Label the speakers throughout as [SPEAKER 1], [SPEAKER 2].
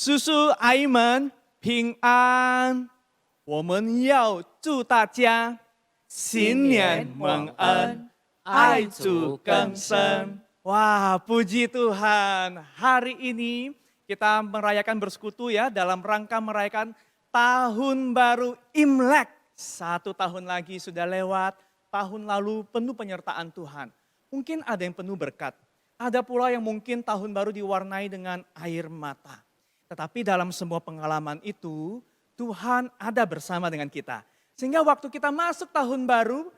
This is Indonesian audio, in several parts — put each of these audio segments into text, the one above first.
[SPEAKER 1] 叔叔阿姨们平安！我们要祝大家新年蒙恩，爱主更深。Wah, puji Tuhan. Hari ini kita merayakan bersekutu ya dalam rangka merayakan tahun baru Imlek. 1 tahun lagi sudah lewat, tahun lalu penuh penyertaan Tuhan. Mungkin ada yang penuh berkat, ada pula yang mungkin tahun baru diwarnai dengan air mata. Tetapi dalam semua pengalaman itu, Tuhan ada bersama dengan kita. Sehingga waktu kita masuk tahun baru,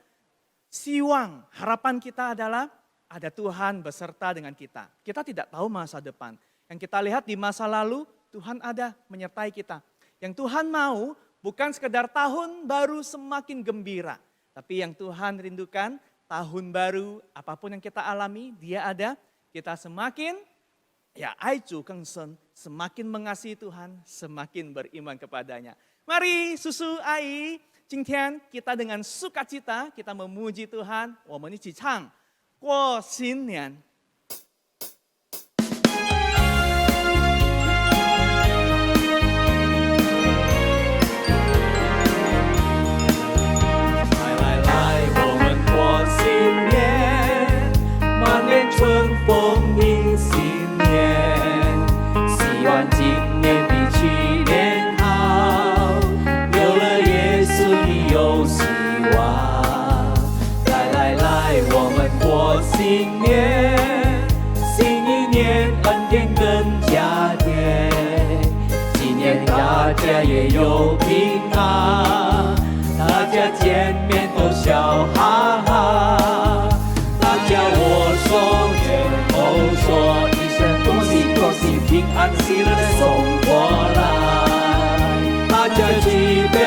[SPEAKER 1] siwang, harapan kita adalah ada Tuhan beserta dengan kita. Kita tidak tahu masa depan. Yang kita lihat di masa lalu, Tuhan ada menyertai kita. Yang Tuhan mau bukan sekedar tahun baru semakin gembira. Tapi yang Tuhan rindukan, tahun baru apapun yang kita alami, Dia ada, kita semakin爱主更深, semakin mengasihi Tuhan, semakin beriman kepadanya. Mari susu ai, 今天 kita dengan sukacita, kita memuji Tuhan, 我们一起唱过新年。来来来，我们过新年，满脸春风迎新年，希望今年比去年好，有了耶稣的有希望。来来来，我们过新年，新一年恩典更加甜，今年大家也有平安，大家见面都笑哈哈，大家握手点头说一声恭喜恭喜，平安喜乐送过来，大家举杯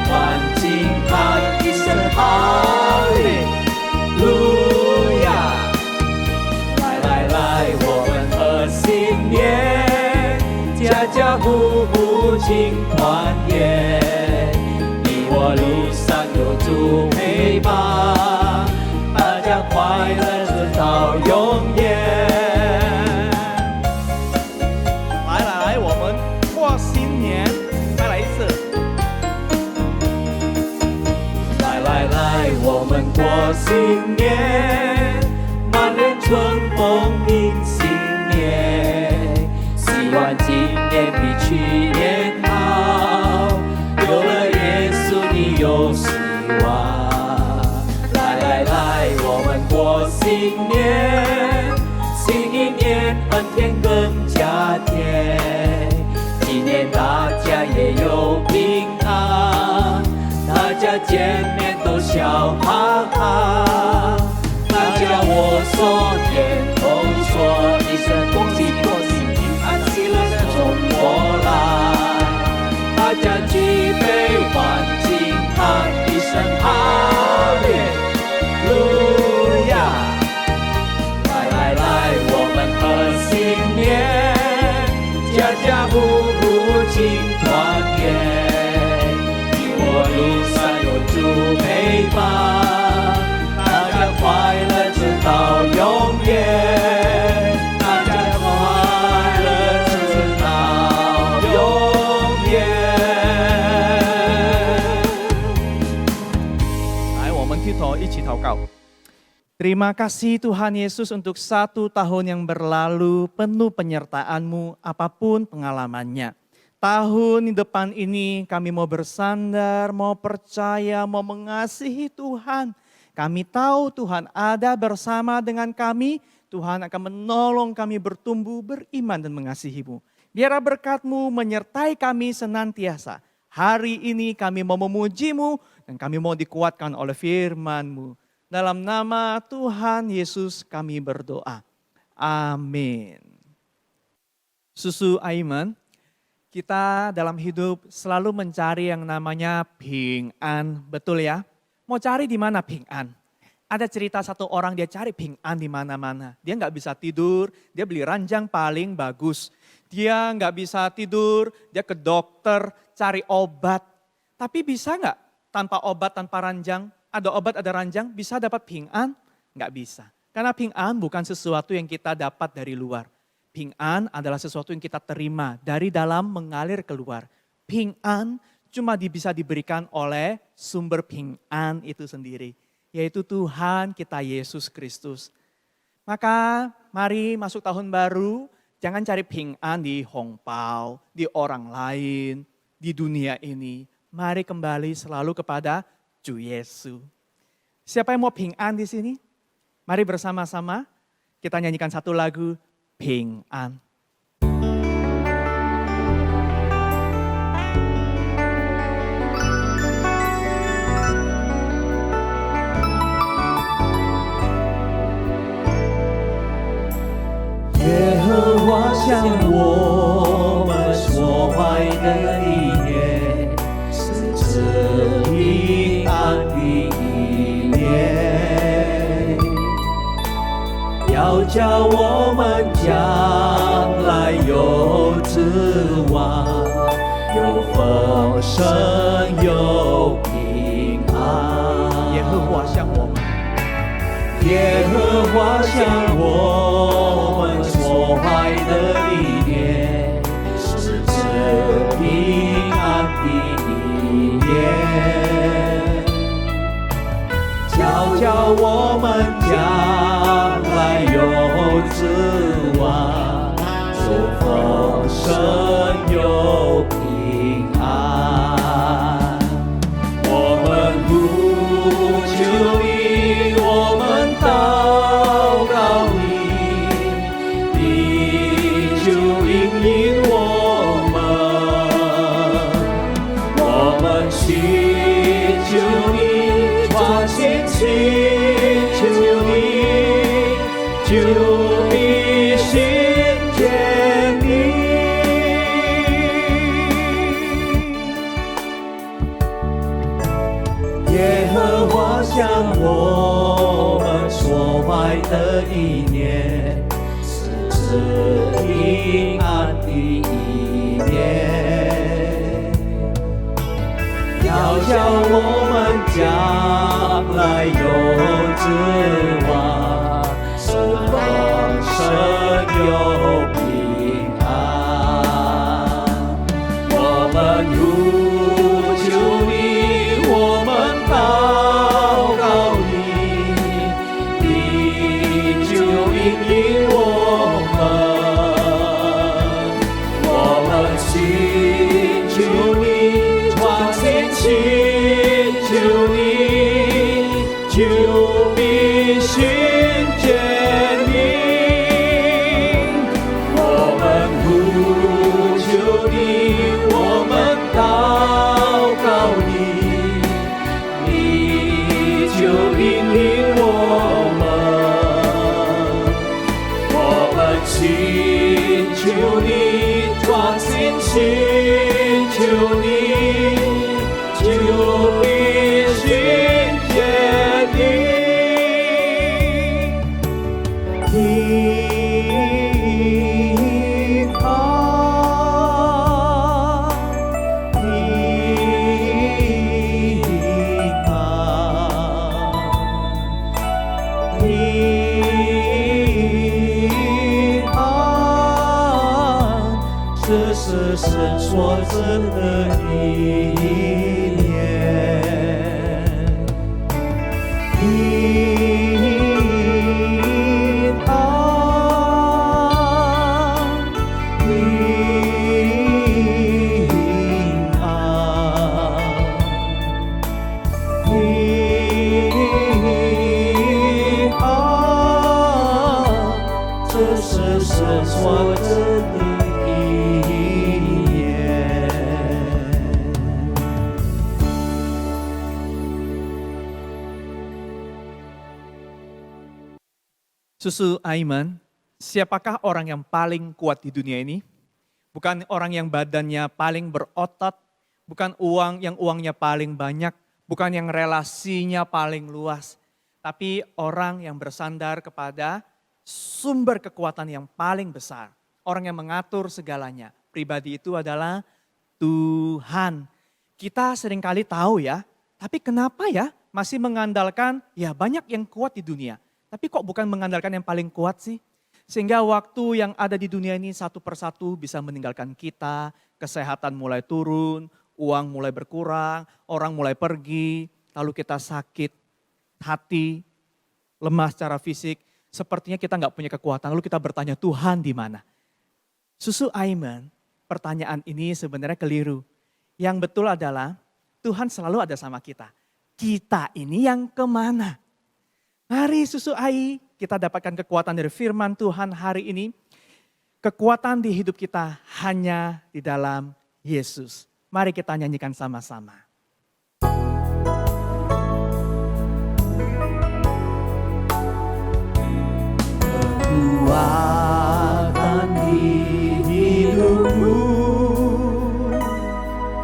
[SPEAKER 1] 欢庆，喊一声哈利路亚。来来来，我们贺新年，家家户户庆团圆，你我路上有主陪伴，大家快乐直到永远。来来，我们过新年，再来一次。来来来，我们过新年，满脸春风迎新年，希望今年比去年好，有了耶稣你有希望。来来来，我们过新年，新一年恩典更加甜，今年大家也有平安，大家见面都笑哈哈，大家握手点头说一声恭喜恭喜，平安喜乐冲过来，大家举杯欢庆，喊一声哈利路亚。来来来，我们贺新年，家家户户庆团圆，你我路上有主陪伴，大家快乐直到永远，大家快乐直到永远。来，我们低头一起祷告。Terima kasih Tuhan Yesus untuk 1 tahun yang berlalu penuh penyertaan-Mu apapun pengalamannya. Tahun depan ini kami mau bersandar, mau percaya, mau mengasihi Tuhan. Kami tahu Tuhan ada bersama dengan kami, Tuhan akan menolong kami bertumbuh, beriman dan mengasihi-Mu. Biar berkat-Mu menyertai kami senantiasa. Hari ini kami mau memuji-Mu dan kami mau dikuatkan oleh firman-Mu. Dalam nama Tuhan Yesus kami berdoa. Amin. Susu Aiman, kita dalam hidup selalu mencari yang namanya ping-an, betul ya? Mau cari di mana ping-an? Ada cerita satu orang dia cari ping-an di mana-mana. Dia nggak bisa tidur, dia beli ranjang paling bagus. Dia nggak bisa tidur, dia ke dokter cari obat. Tapi bisa nggak tanpa obat, tanpa ranjang? Ada obat, ada ranjang, bisa dapat ping-an? Nggak bisa. Karena ping-an bukan sesuatu yang kita dapat dari luar.
[SPEAKER 2] Ping An adalah sesuatu yang kita terima dari dalam mengalir keluar. Ping An cuma bisa diberikan oleh sumber Ping An itu sendiri. Yaitu Tuhan kita Yesus Kristus. Maka mari masuk tahun baru, jangan cari Ping An di Hong Pao, di orang lain, di dunia ini. Mari kembali selalu kepada主耶稣. Siapa yang mau Ping An di sini? Mari bersama-sama kita nyanyikan satu lagu Ping An.
[SPEAKER 1] 耶和华向我们所怀的意念，是赐平安的意念，要叫我们将来有指望，有丰盛，有平安。
[SPEAKER 2] 耶和华向我们，
[SPEAKER 1] 耶和华向我们所怀的意念，是赐平安的意念，叫我们将来有指望，有丰盛，有平安。我们呼求你，我们祷告你，你就应允我们祈求你，专心祈求你，就必寻见你。耶和华向我们所怀的意念，是赐平安的意念，要叫我们将来有指望，是丰盛有平安。我们呼求你，我们祷告你，你就应允我们祈求你，专心祈求你，就必寻见你。我们呼求你，我们祷告你，你就应允我们祈求你，专心祈求你，就必寻见你。平安，平安，平安，这是神所赐的意念。平安，平安，平安，这是神所赐的意念。
[SPEAKER 2] Susu Aiman, siapakah orang yang paling kuat di dunia ini? Bukan orang yang badannya paling berotot, bukan uangnya paling banyak, bukan yang relasinya paling luas, tapi orang yang bersandar kepada sumber kekuatan yang paling besar. Orang yang mengatur segalanya. Pribadi itu adalah Tuhan. Kita seringkali tahu ya, tapi kenapa ya masih mengandalkan ya banyak yang kuat di dunia. Tapi kok bukan mengandalkan yang paling kuat sih? Sehingga waktu yang ada di dunia ini satu persatu bisa meninggalkan kita, kesehatan mulai turun, uang mulai berkurang, orang mulai pergi, lalu kita sakit hati, lemah secara fisik, sepertinya kita nggak punya kekuatan, lalu kita bertanya, Tuhan di mana? Susu Aiman, pertanyaan ini sebenarnya keliru. Yang betul adalah Tuhan selalu ada sama kita. Kita ini yang kemana? Mari Susu Ai, kita dapatkan kekuatan dari firman Tuhan hari ini. Kekuatan di hidup kita hanya di dalam Yesus. Mari kita nyanyikan sama-sama. Kekuatan di hidupmu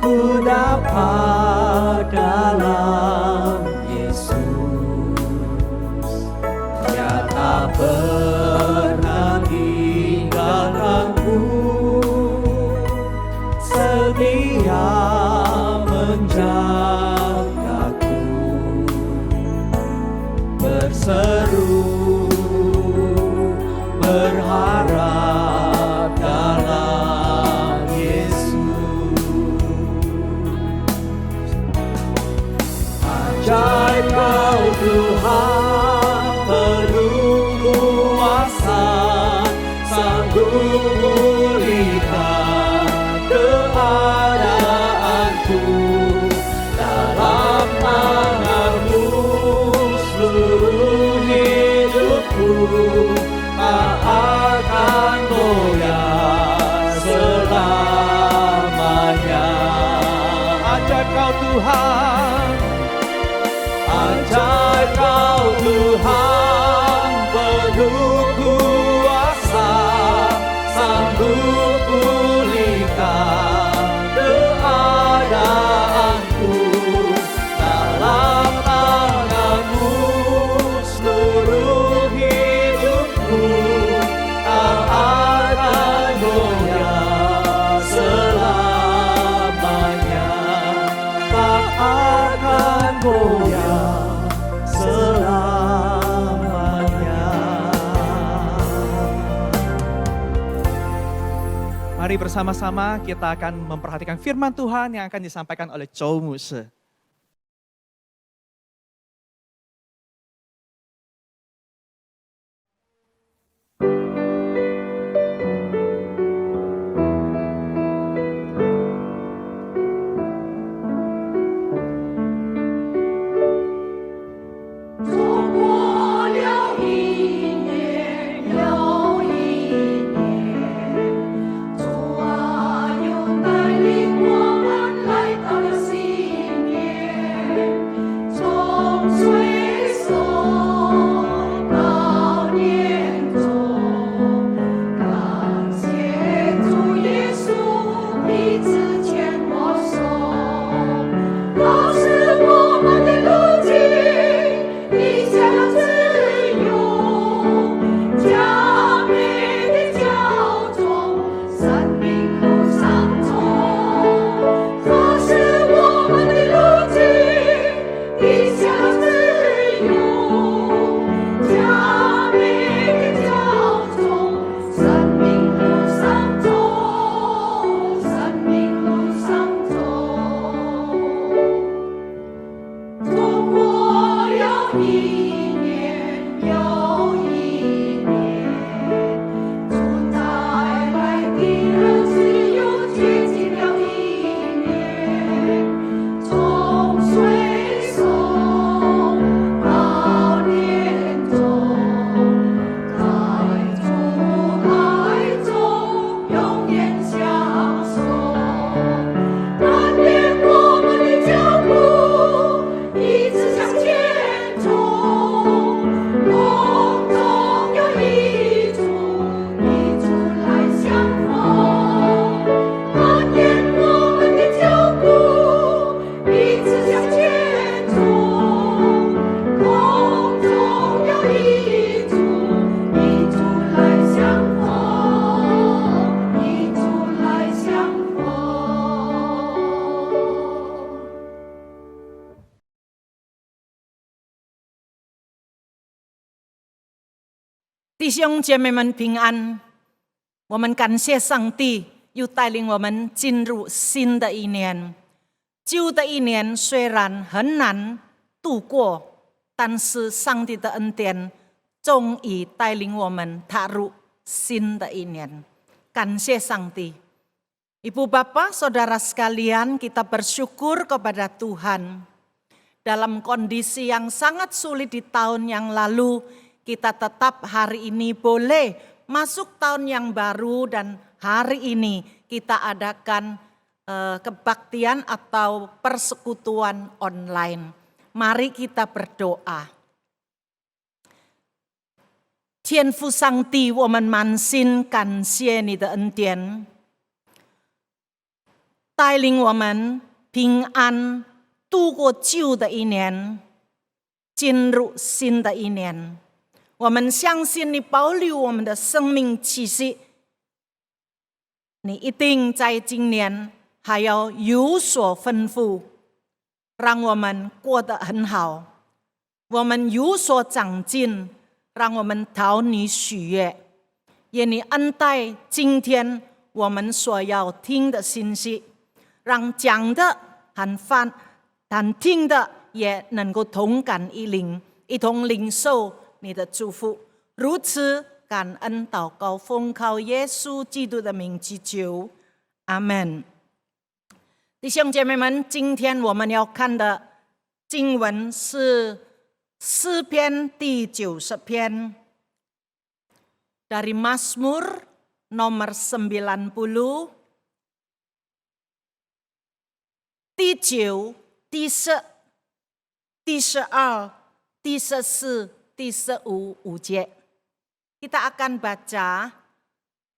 [SPEAKER 2] ku dapat dalam pernah tinggalkanku, setia menjagaku, berseru berharap dalam Yesus. Ajaib Kau Tuhan, penuh kuasa, sanggup pulihkan keadaanku. Dalam tangan-Mu seluruh hidupku tak akan goyah selamanya. Ajaib Kau Tuhan, ajaib Kau Tuhan, penuh kuasa, sanggup pulihkan keadaanku. Dalam tangan-Mu seluruh hidupku tak akan goyah selamanya, tak akan goyah selamanya. Mari bersama-sama kita akan memperhatikan firman Tuhan yang akan disampaikan oleh Chow Muse.
[SPEAKER 3] 弟兄姐妹们平安，我们感谢上帝又带领我们进入新的一年。旧的一年虽然很难度过，但是上帝的恩典终于带领我们踏入新的一年。感谢上帝. Ibu Bapak, Saudara sekalian, kita bersyukur kepada Tuhan. Dalam kondisi yang sangat sulit di tahun yang lalu, kita tetap hari ini boleh masuk tahun yang baru dan hari ini kita adakan kebaktian atau persekutuan online. Mari kita berdoa. 天父上帝，我们满心感谢你的恩典，带领我们平安度过旧的一年，进入新的一年。我们相信你保留我们的生命气息，你一定在今年还要有所吩咐，让我们过得很好，我们有所长进，让我们讨你喜悦。愿你恩待今天我们所要听的信息，让讲的和听的也能够同感一灵，一同领受你的祝福。如此感恩祷告，奉靠耶稣基督的名祈求，阿们。弟兄姐妹们，今天我们要看的经文是诗篇第90篇, dari Mazmur nomor 90, 第9, 第10, 第12, 第14, 第15 节. Kita akan baca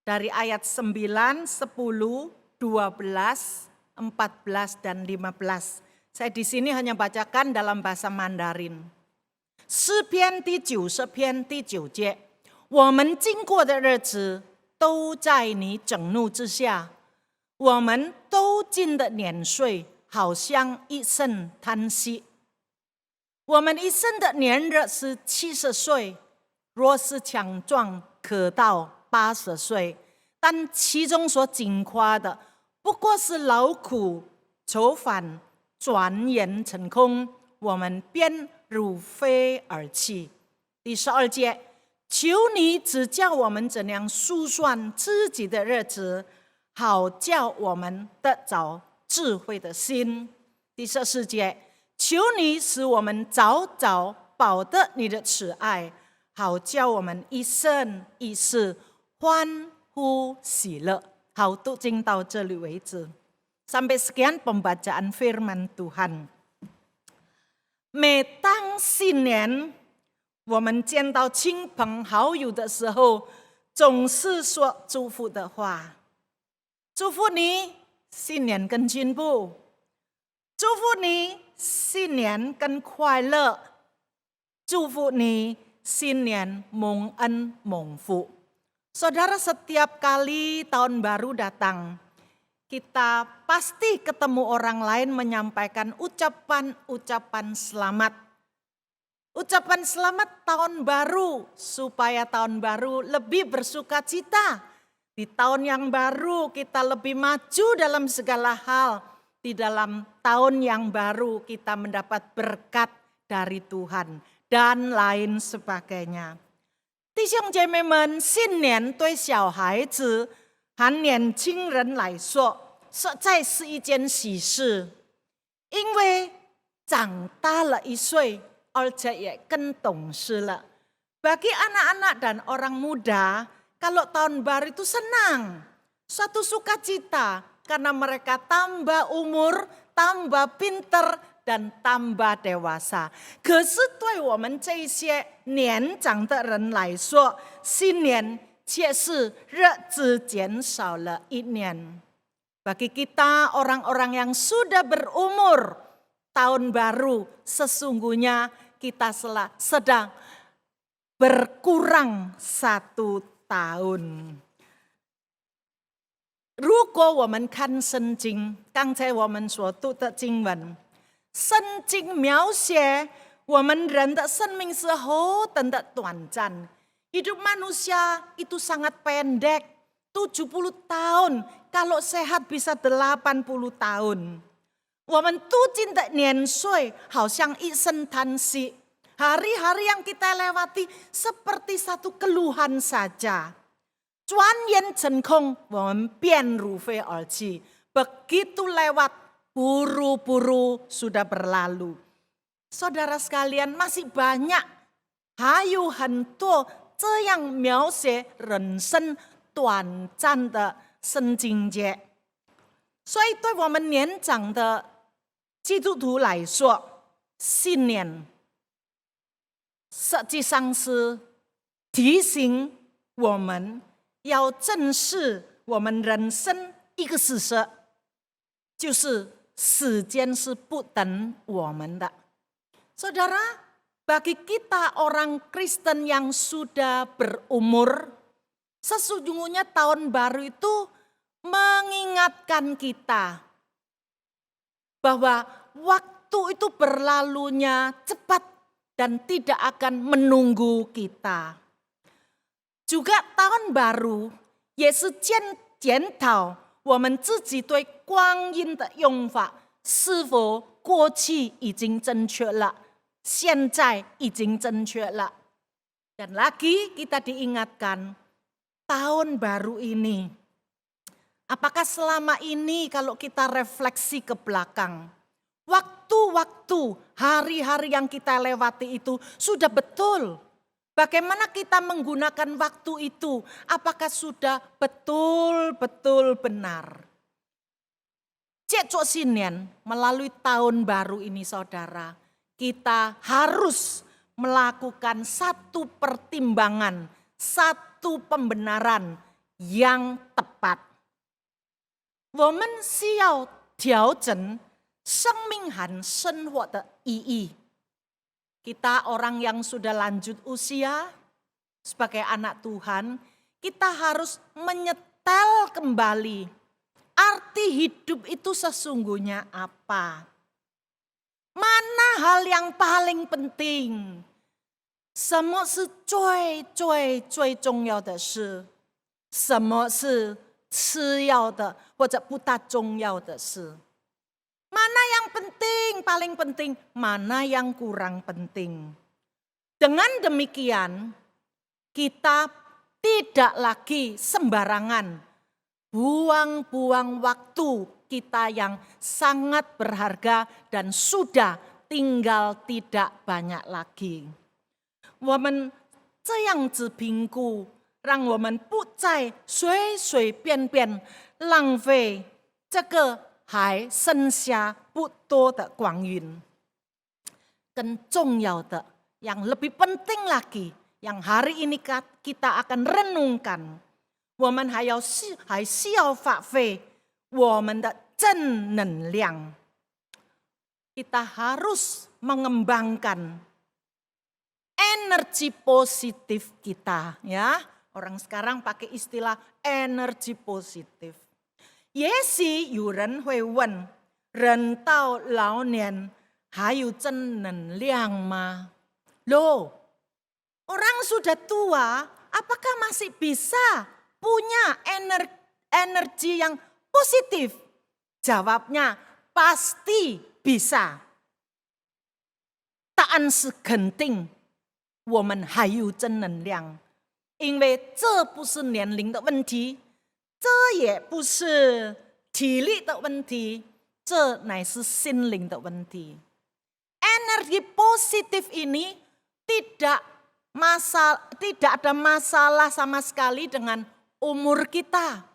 [SPEAKER 3] dari ayat 9, 10, 12, 14 dan 15. Saya di sini hanya bacakan dalam bahasa Mandarin. 诗篇第90篇第9节，我们经过的日子都在你整怒之下，我们都尽的年岁，好像一声叹息。我们一生的年日是70岁，若是强壮，可到80岁，但其中所仅夸的，不过是劳苦愁烦，转眼成空，我们便如飞而去。第12节，求你指教我们怎样数算自己的日子，好叫我们得着智慧的心。第14节，求你使我们早早饱得你的慈爱，好叫我们一生一世欢呼喜乐。好，读经到这里为止。Sampai sekian pembacaan firman Tuhan. 每当新年我们见到亲朋好友的时候，总是说祝福的话。祝福你新年更进步，祝福你新年更快乐，祝福你新年蒙恩蒙福。Saudara, setiap kali tahun baru datang, kita pasti ketemu orang lain menyampaikan ucapan-ucapan selamat. Ucapan selamat tahun baru, supaya tahun baru lebih bersuka cita. Di tahun yang baru kita lebih maju dalam segala hal. Di dalam tahun yang baru kita mendapat berkat dari Tuhan dan lain sebagainya. 弟兄姐妹们，新年对小孩子和年轻人来说，实在是一件喜事，因为长大了1岁，而且也更懂事了。Bagi anak-anak dan orang muda, kalau tahun baru itu senang, suatu sukacita, karena mereka tambah umur, tambah pinter, dan tambah dewasa. 可是对我们这些年长的人来说，新年却是日子减少了1年。Bagi kita orang-orang yang sudah berumur, tahun baru sesungguhnya kita sedang berkurang 1 tahun。如果我们看圣经，刚才我们所读的经文，圣经描写我们人的生命是何等的短暂， Hidup manusia itu sangat pendek. 70 tahun, kalau sehat bisa 80 tahun. 我们度尽的年岁好像一声叹息. Hari-hari yang kita lewati seperti satu keluhan saja. 转眼成空，我们便如飞而去. Begitu lewat, buru-buru sudah berlalu. Saudara sekalian, masih banyak 还有很多这样描写人生短暂的圣经节。所以对我们年长的基督徒来说，新年实际上是提醒我们要正视我们人生一个事实，就是时间是不等我们的。Saudara, bagi kita orang Kristen yang sudah berumur, sesungguhnya tahun baru itu mengingatkan kita bahwa waktu itu berlalunya cepat dan tidak akan menunggu kita. Juga tahun baru也是检讨我们自己对光阴的用法是否过去已经正确了，现在已经正确了. Dan lagi kita diingatkan, tahun baru ini, apakah selama ini kalau kita refleksi ke belakang, waktu-waktu, hari-hari yang kita lewati itu sudah betul? Bagaimana kita menggunakan waktu itu? Apakah sudah betul-betul benar? 借着新年, melalui tahun baru ini saudara, kita harus melakukan satu pertimbangan, satu pembenaran yang tepat. 我们需要调整生命和生活的意义. Kita orang yang sudah lanjut usia, sebagai anak Tuhan, kita harus menyetel kembali arti hidup itu sesungguhnya apa. Mana hal yang paling penting? 什么是最最最重要的事？什么是次要的或者不大重要的事？ Mana yang penting, paling penting, mana yang kurang penting. Dengan demikian, kita tidak lagi sembarangan buang-buang waktu kita yang sangat berharga dan sudah tinggal tidak banyak lagi. 我们这样子评估，让我们不再随随便便浪费这个 还剩下不多的光阴. 更重要的, yang lebih penting lagi, yang hari ini kita akan renungkan, 我们还需要发挥我们的正能量. Kita harus mengembangkan energi positif kita, ya. Orang sekarang pakai istilah energi positif. 也许有人会问，人到老年还有正能量吗？ Loh, orang sudah tua, apakah masih bisa punya energi yang positif? Jawabnya pasti bisa. 答案是肯定，我们还有正能量，因为这不是年龄的问题。 这也不是体力的问题，这乃是心灵的问题。Energi positif ini tidak ada masalah sama sekali dengan umur kita,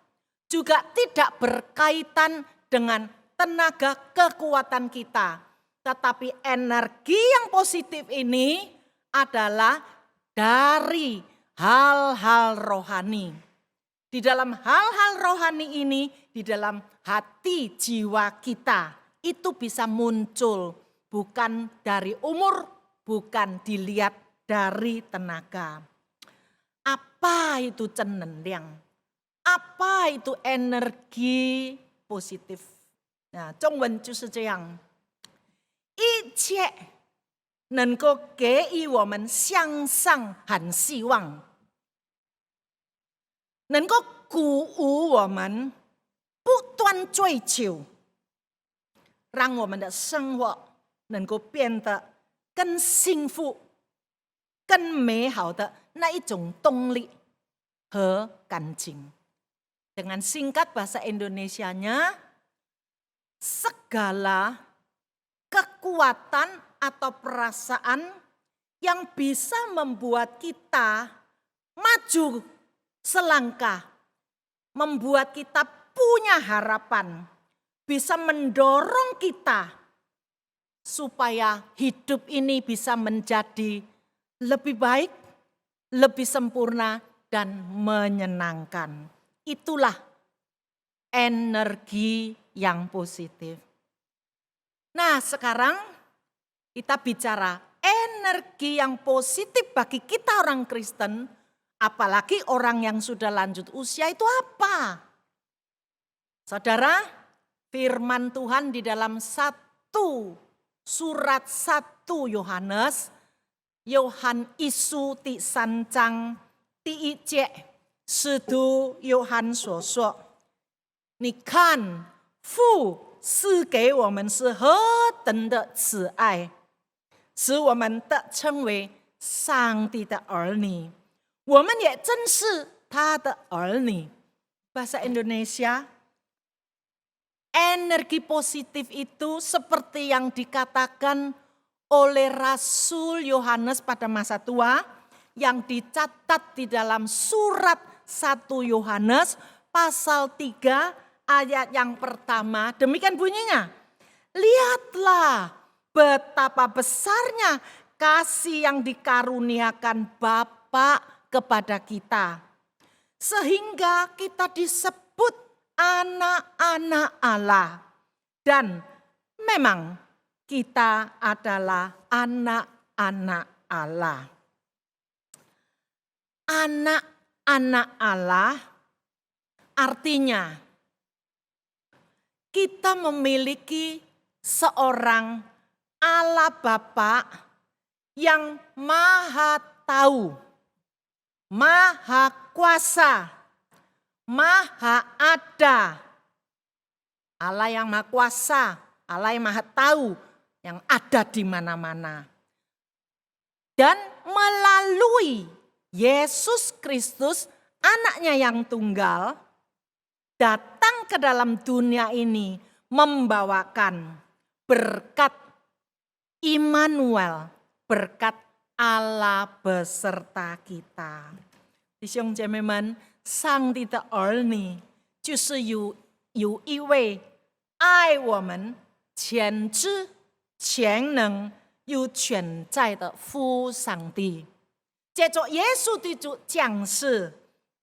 [SPEAKER 3] juga tidak berkaitan dengan tenaga kekuatan kita. Tetapi energi yang positif ini adalah dari hal-hal rohani. Di dalam hal-hal rohani ini, di dalam hati jiwa kita, itu bisa muncul bukan dari umur, bukan dilihat dari tenaga. Apa itu 正能量? Apa itu energi positif? Nah, 中文就是这样。一切能够给予我们向上和希望。能够鼓舞我们不断追求，让我们的生活能够变得更幸福、更美好的那一种动力和感情. Dengan singkat bahasa Indonesianya, segala kekuatan atau perasaan yang bisa membuat kita maju selangkah, membuat kita punya harapan, bisa mendorong kita supaya hidup ini bisa menjadi lebih baik, lebih sempurna, dan menyenangkan. Itulah energi yang positif. Nah, sekarang kita bicara energi yang positif bagi kita orang Kristen, apalagi orang yang sudah lanjut usia, itu apa? Saudara, firman Tuhan di dalam surat 1 Yohanes, Yohan Isu ti sancang ti ije sedu Yohan所说，你看父赐给我们是何等的慈爱，使我们得称为上帝的儿女，我们也真是他的儿女. Bahasa Indonesia, energi positif itu seperti yang dikatakan oleh Rasul Yohanes pada masa tua yang dicatat di dalam surat 1 Yohanes pasal 3 ayat yang pertama. Demikian bunyinya. Lihatlah betapa besarnya kasih yang dikaruniakan Bapa kepada kita, sehingga kita disebut anak-anak Allah. Dan memang kita adalah anak-anak Allah. Anak-anak Allah artinya kita memiliki seorang Allah Bapa yang maha tahu, maha kuasa, maha ada. Allah yang maha kuasa, Allah yang maha tahu, yang ada di mana-mana. Dan melalui Yesus Kristus, anaknya yang tunggal, datang ke dalam dunia ini membawakan berkat Immanuel, berkat Allah beserta kita. 弟兄姐妹们，上帝的儿女就是有一位爱我们、全知全能又全在的父上帝，借着耶稣的降世，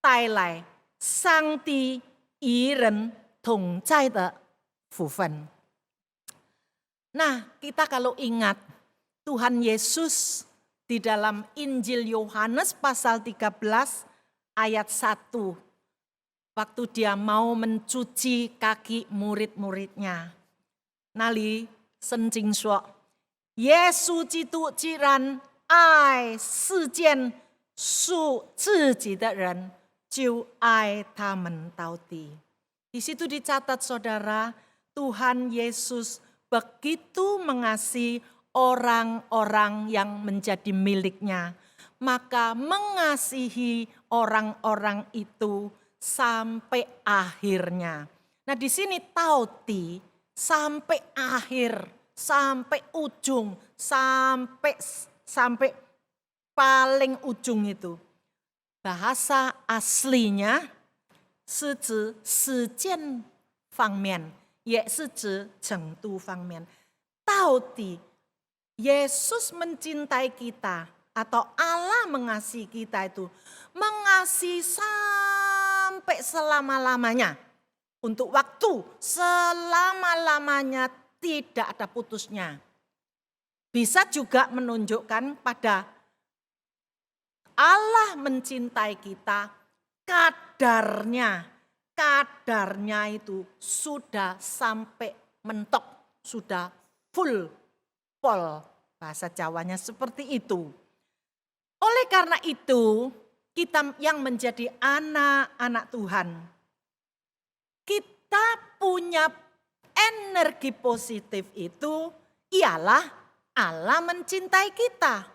[SPEAKER 3] 带来上帝与人同在的福分. Nah, kita kalau ingat Tuhan Yesus di dalam Injil Yohanes pasal 13 ayat 1, waktu dia mau mencuci kaki murid-muridnya. Nali senjing说，耶稣基督既然爱世间属自己的人，就爱他们到底. Di situ dicatat saudara, Tuhan Yesus begitu mengasihi orang-orang yang menjadi miliknya, maka mengasihi orang-orang itu sampai akhirnya. Nah, di sini tauti sampai akhir, sampai ujung, sampai paling ujung itu. Bahasa aslinya 是指实践方面，也是指程度方面. 到底 Yesus mencintai kita atau Allah mengasihi kita itu mengasihi sampai selama-lamanya. Untuk waktu selama-lamanya tidak ada putusnya. Bisa juga menunjukkan pada Allah mencintai kita, kadarnya itu sudah sampai mentok, sudah full, bahasa Jawanya seperti itu. Oleh karena itu, kita yang menjadi anak-anak Tuhan, kita punya energi positif itu ialah Allah mencintai kita.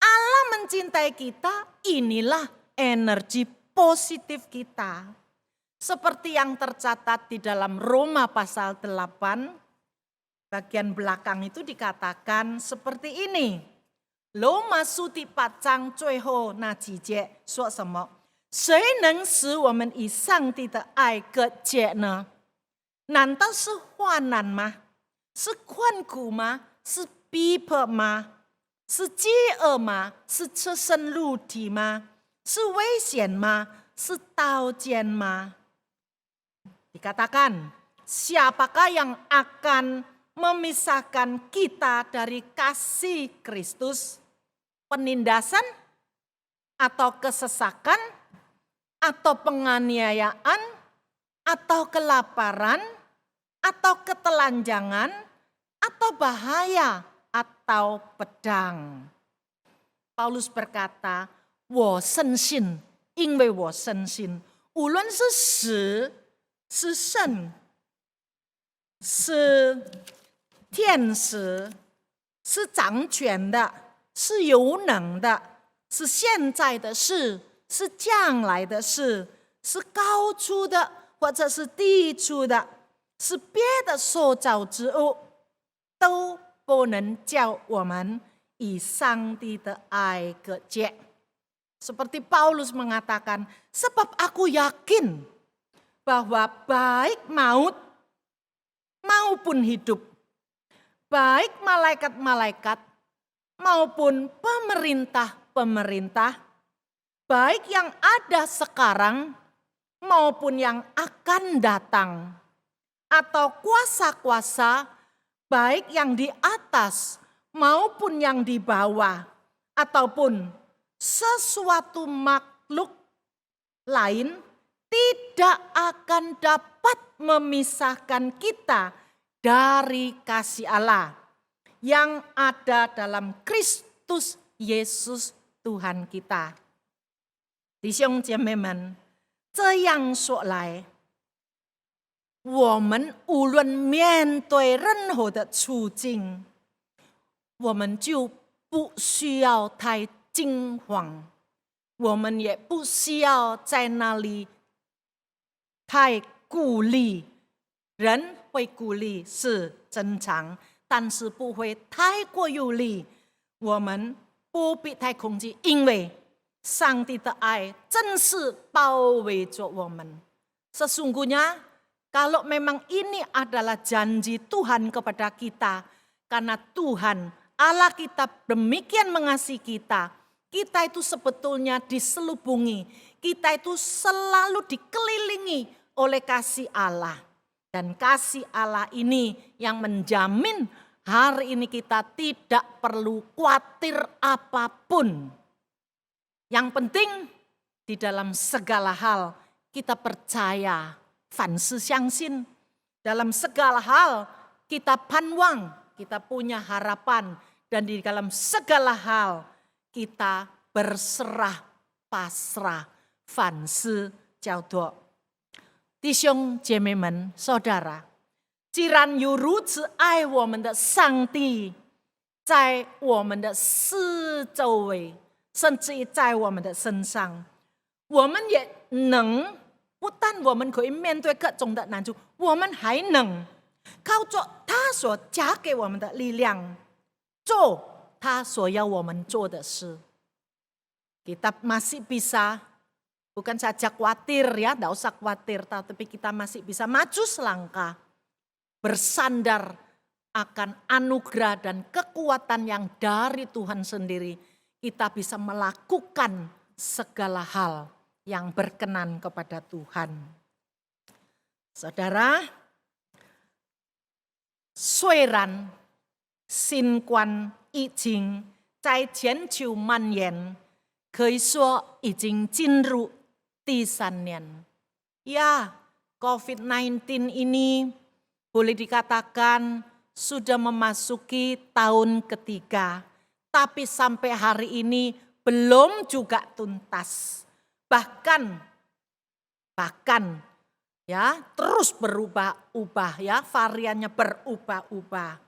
[SPEAKER 3] Allah mencintai kita, inilah energi positif kita. Seperti yang tercatat di dalam Roma pasal 8, bagian belakang itu dikatakan seperti ini. Roma 书第8章最后那几节说什么？谁能使我们以上帝的爱隔绝呢？难道是患难吗？是困苦吗？是逼迫吗？是饥饿吗？是赤身露体吗？是危险吗？是刀剑吗？ Dikatakan, siapakah yang akan memisahkan kita dari kasih Kristus? Penindasan atau kesesakan atau penganiayaan atau kelaparan atau ketelanjangan atau bahaya atau pedang. Paulus berkata, 我深信，因为我深信，无论是死是圣，是天使，是掌权的，是有能的，是现在的事，是将来的事，是高处的或者是低处的，是别的受造之物，都不能叫我们以上帝的爱隔绝。Seperti Paulus mengatakan, sebab aku yakin bahwa baik maut maupun hidup, baik malaikat-malaikat maupun pemerintah-pemerintah, baik yang ada sekarang maupun yang akan datang, atau kuasa-kuasa, baik yang di atas maupun yang di bawah, ataupun sesuatu makhluk lain tidak akan dapat memisahkan kita dari kasih Allah yang ada dalam Kristus Yesus Tuhan kita. 弟兄姐妹们，这样说来，我们无论面对任何的处境，我们就不需要太惊慌，我们也不需要在那里太顾虑。人会顾虑是正常，但是不会太过有力。我们不必太恐惧，因为上帝的爱真是包围着我们。Sesungguhnya kalau memang ini adalah janji Tuhan kepada kita, karena Tuhan Allah kita demikian mengasihi kita, kita itu sebetulnya diselubungi, kita itu selalu dikelilingi oleh kasih Allah. Dan kasih Allah ini yang menjamin hari ini kita tidak perlu khawatir apapun. Yang penting di dalam segala hal kita percaya, 凡事相信. Dalam segala hal kita panwang, kita punya harapan. Dan di dalam segala hal kita berserah pasrah, 凡事叫做弟兄姐妹们，saudara，既然有如此爱我们的上帝在我们的四周围，甚至于在我们的身上，我们也能，不但我们可以面对各种的难处，我们还能靠着他所加给我们的力量，做他所要我们做的事。Kita masih bisa, bukan saja khawatir ya, tidak usah khawatir, tapi kita masih bisa maju selangkah, bersandar akan anugerah dan kekuatan yang dari Tuhan sendiri. Kita bisa melakukan segala hal yang berkenan kepada Tuhan. Saudara, 虽然新冠疫情在全球蔓延，可以说已经进入第3年. Ya, COVID-19 ini boleh dikatakan sudah memasuki tahun ketiga. Tapi sampai hari ini belum juga tuntas. Bahkan ya terus berubah-ubah ya, variannya berubah-ubah.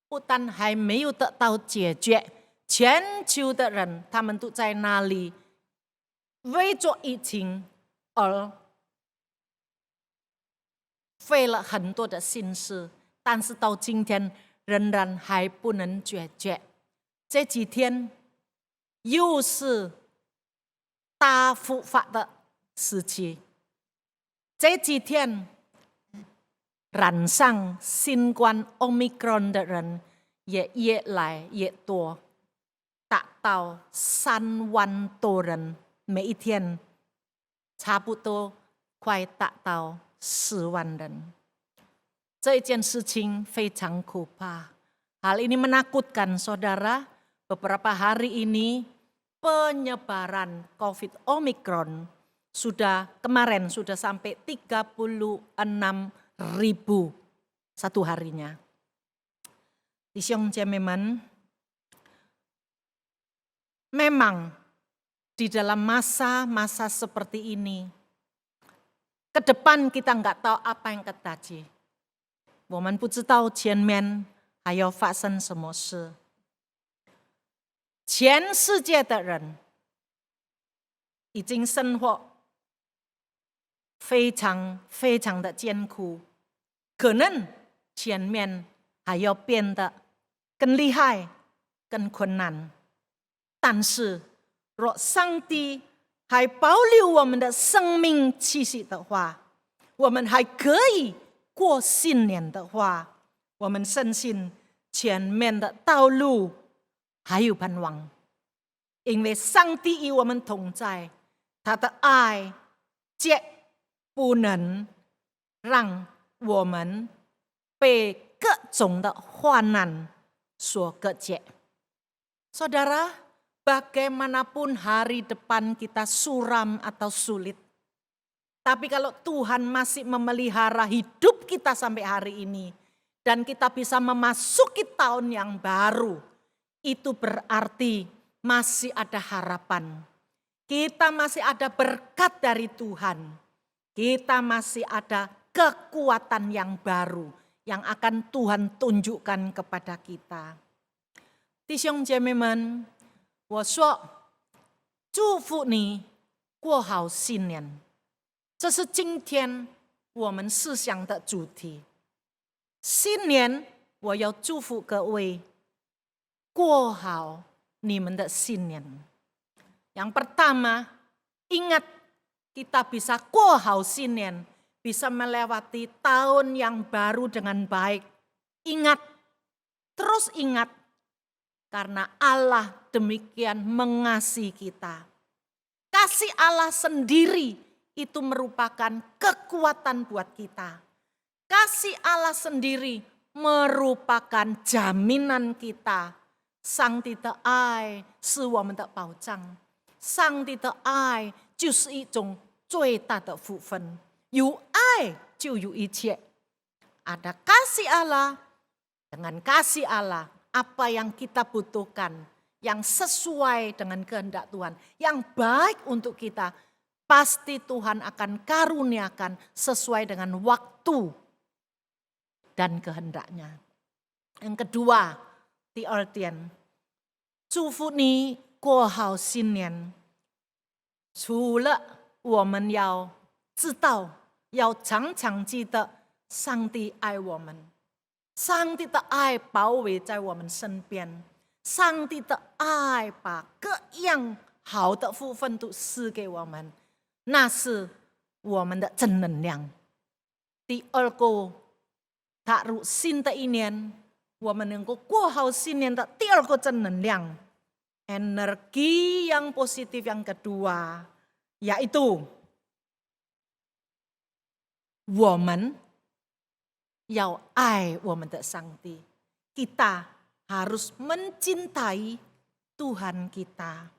[SPEAKER 3] 不但还没有得到解决，全球的人他们都在那里为着疫情而费了很多的心思，但是到今天仍然还不能解决。这几天又是大复发的时期，这几天染上新冠 Omicron 的人也越来越多，达到3万多人，每一天差不多快达到4万人。这一件事情非常可怕。Hal ini menakutkan saudara. Beberapa hari ini penyebaran COVID Omicron kemarin sudah sampai 36.000 satu harinya. 弟兄姐妹们, memang di dalam masa-masa seperti ini, ke depan kita nggak tahu apa yang terjadi. 我们不知道前面还要发生什么事。全世界的人已经生活非常非常的艰苦，可能前面还要变得更厉害、更困难。但是，若上帝还保留我们的生命气息的话，我们还可以过新年的话，我们深信前面的道路还有盼望，因为上帝与我们同在，他的爱绝不能让我们被各种的患难所隔绝。Saudara, bagaimanapun hari depan kita suram atau sulit, tapi kalau Tuhan masih memelihara hidup kita sampai hari ini, dan kita bisa memasuki tahun yang baru, itu berarti masih ada harapan. Kita masih ada berkat dari Tuhan. Kita masih ada kekuatan yang baru yang akan Tuhan tunjukkan kepada kita. 弟兄姐妹们，我说祝福你过好新年，这是今天我们思想的主题。新年我要祝福各位过好你们的新年。Yang pertama, ingat kita bisa 过好新年, bisa melewati tahun yang baru dengan baik. Ingat, terus ingat, karena Allah demikian mengasihi kita. Kasih Allah sendiri itu merupakan kekuatan buat kita. Kasih Allah sendiri merupakan jaminan kita. 上帝的爱是我们的保障，上帝的爱就是一种最大的福分。有爱就有一切。Ada kasih Allah, dengan kasih Allah, apa yang kita butuhkan, yang sesuai dengan kehendak Tuhan, yang baik untuk kita, pasti Tuhan akan karuniakan sesuai dengan waktu dan kehendaknya. Yang kedua, 第二点，祝福你过好新年。除了我们要知道，要常常记得上帝爱我们，上帝的爱包围在我们身边，上帝的爱把各样好的福分都赐给我们，那是我们的正能量。第二个，踏入新的一年，我们能够过好新年的第二个正能量， energi yang positif yang kedua, yaitu 我们要爱我们的上帝. Kita harus mencintai Tuhan kita.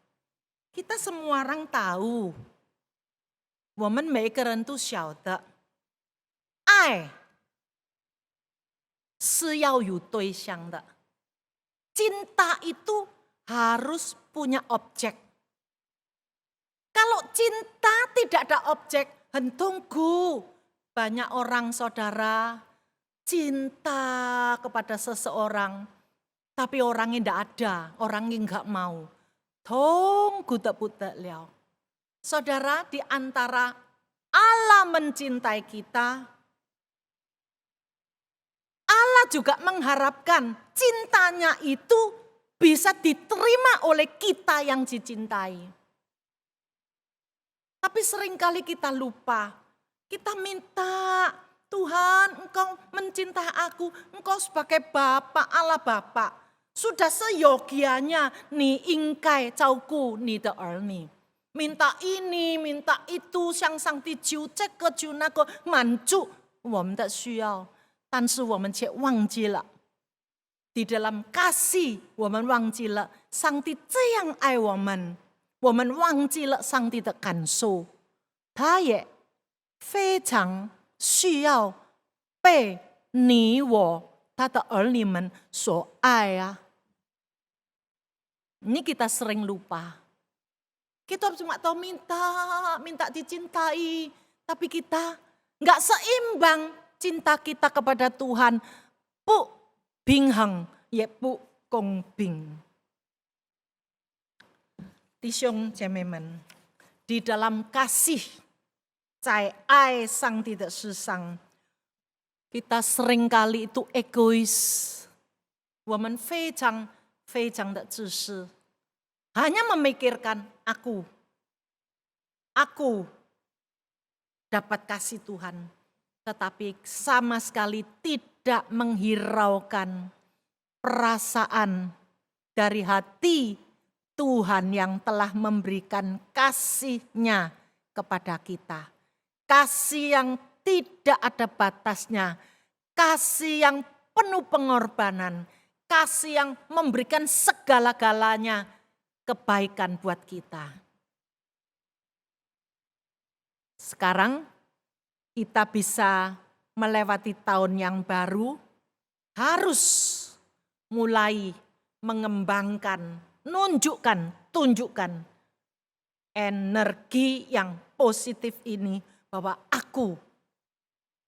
[SPEAKER 3] Kita semua orang tahu, 我们每个人都晓得，爱是要有对象的. Cinta itu harus punya objek, Kalau cinta tidak ada objek, hentungku. Banyak orang saudara cinta kepada seseorang, tapi orangnya tidak ada, orangnya enggak mau. Tunggu tak liao. Saudara, di antara Allah mencintai kita, Allah juga mengharapkan cintanya itu bisa diterima oleh kita yang dicintai. Tapi seringkali kita lupa. Kita minta, Tuhan Engkau mencintai aku, Engkau sebagai Bapa, Allah Bapa. Sudah seyogianya ni ingkai cauku ni de erni. Minta ini, minta itu, 向上帝求这个求那个，满足我们的需要。但是我们却忘记了，di dalam kasih 我们忘记了上帝这样爱我们，我们忘记了上帝的感受，他也非常需要被你我他的儿女们所爱啊。Ini kita sering lupa. Kita cuma tahu minta dicintai, tapi kita nggak seimbang cinta kita kepada Tuhan. Bu binghang, ye bu kong bing. 弟兄姐妹们， di dalam kasih 在爱上帝的事上， kita seringkali itu egois. 我们非常的自私， hanya memikirkan aku dapat kasih Tuhan, tetapi sama sekali tidak menghiraukan perasaan dari hati Tuhan yang telah memberikan kasih-Nya kepada kita. Kasih yang tidak ada batasnya, kasih yang penuh pengorbanan, kasih yang memberikan segala-galanya kebaikan buat kita. Sekarang kita bisa melewati tahun yang baru, harus mulai mengembangkan, tunjukkan energi yang positif ini, bahwa aku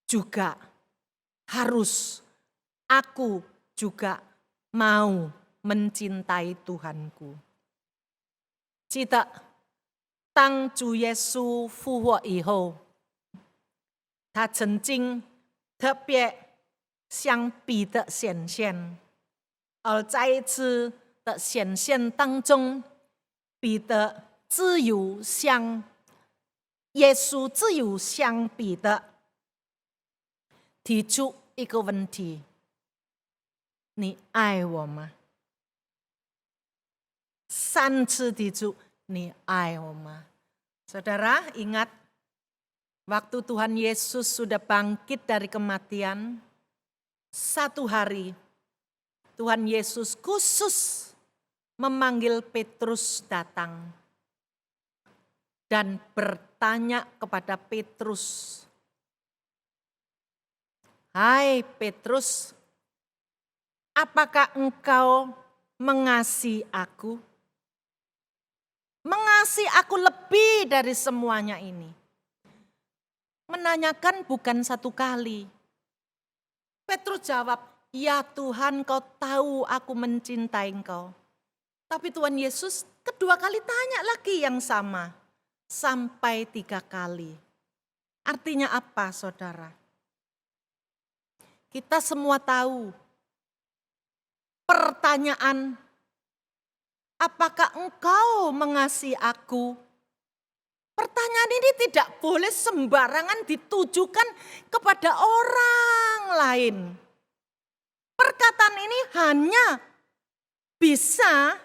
[SPEAKER 3] juga mau mencintai Tuhanku. 记得当主耶稣复活以后，他曾经特别向彼得显现，而在一次的显现当中，彼得只有向彼得提出一个问题：你爱我吗？3次提出你爱我吗？ Saudara ingat waktu Tuhan Yesus sudah bangkit dari kematian, satu hari Tuhan Yesus khusus memanggil Petrus datang dan bertanya kepada Petrus, "Hai Petrus, apakah engkau mengasihi aku? Mengasihi aku lebih dari semuanya ini." Menanyakan bukan satu kali. Petrus jawab, "Ya Tuhan, Kau tahu aku mencintai Engkau." Tapi Tuhan Yesus kedua kali tanya lagi yang sama. Sampai 3 kali. Artinya apa, saudara? Kita semua tahu pertanyaan, apakah engkau mengasihi aku? Pertanyaan ini tidak boleh sembarangan ditujukan kepada orang lain. Perkataan ini hanya bisa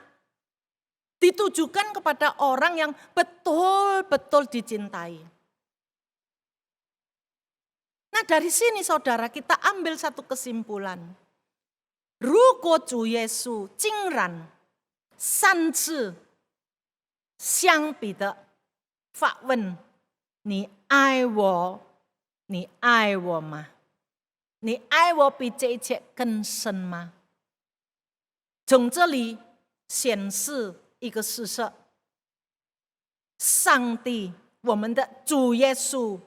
[SPEAKER 3] ditujukan kepada orang yang betul-betul dicintai. Nah, dari sini saudara kita ambil satu kesimpulan. 如果主耶稣竟然3次向彼得发问，你爱我吗？你爱我比这一切更深吗？从这里显示一个事实，上帝，我们的主耶稣，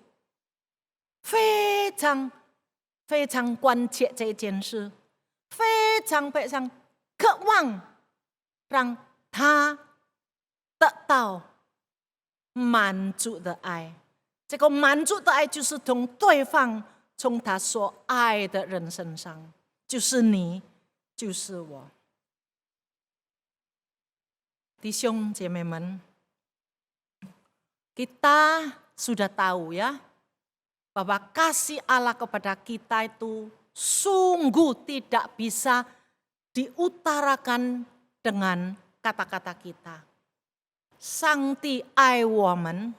[SPEAKER 3] 非常非常关切这件事，非常非常渴望让他得到满足的爱。这个满足的爱就是从对方，从他所爱的人身上，就是你，就是我。弟兄姐妹们，kita sudah tahu ya, bahwa kasih Allah kepada kita itu sungguh tidak bisa diutarakan dengan kata-kata kita. 上帝爱我们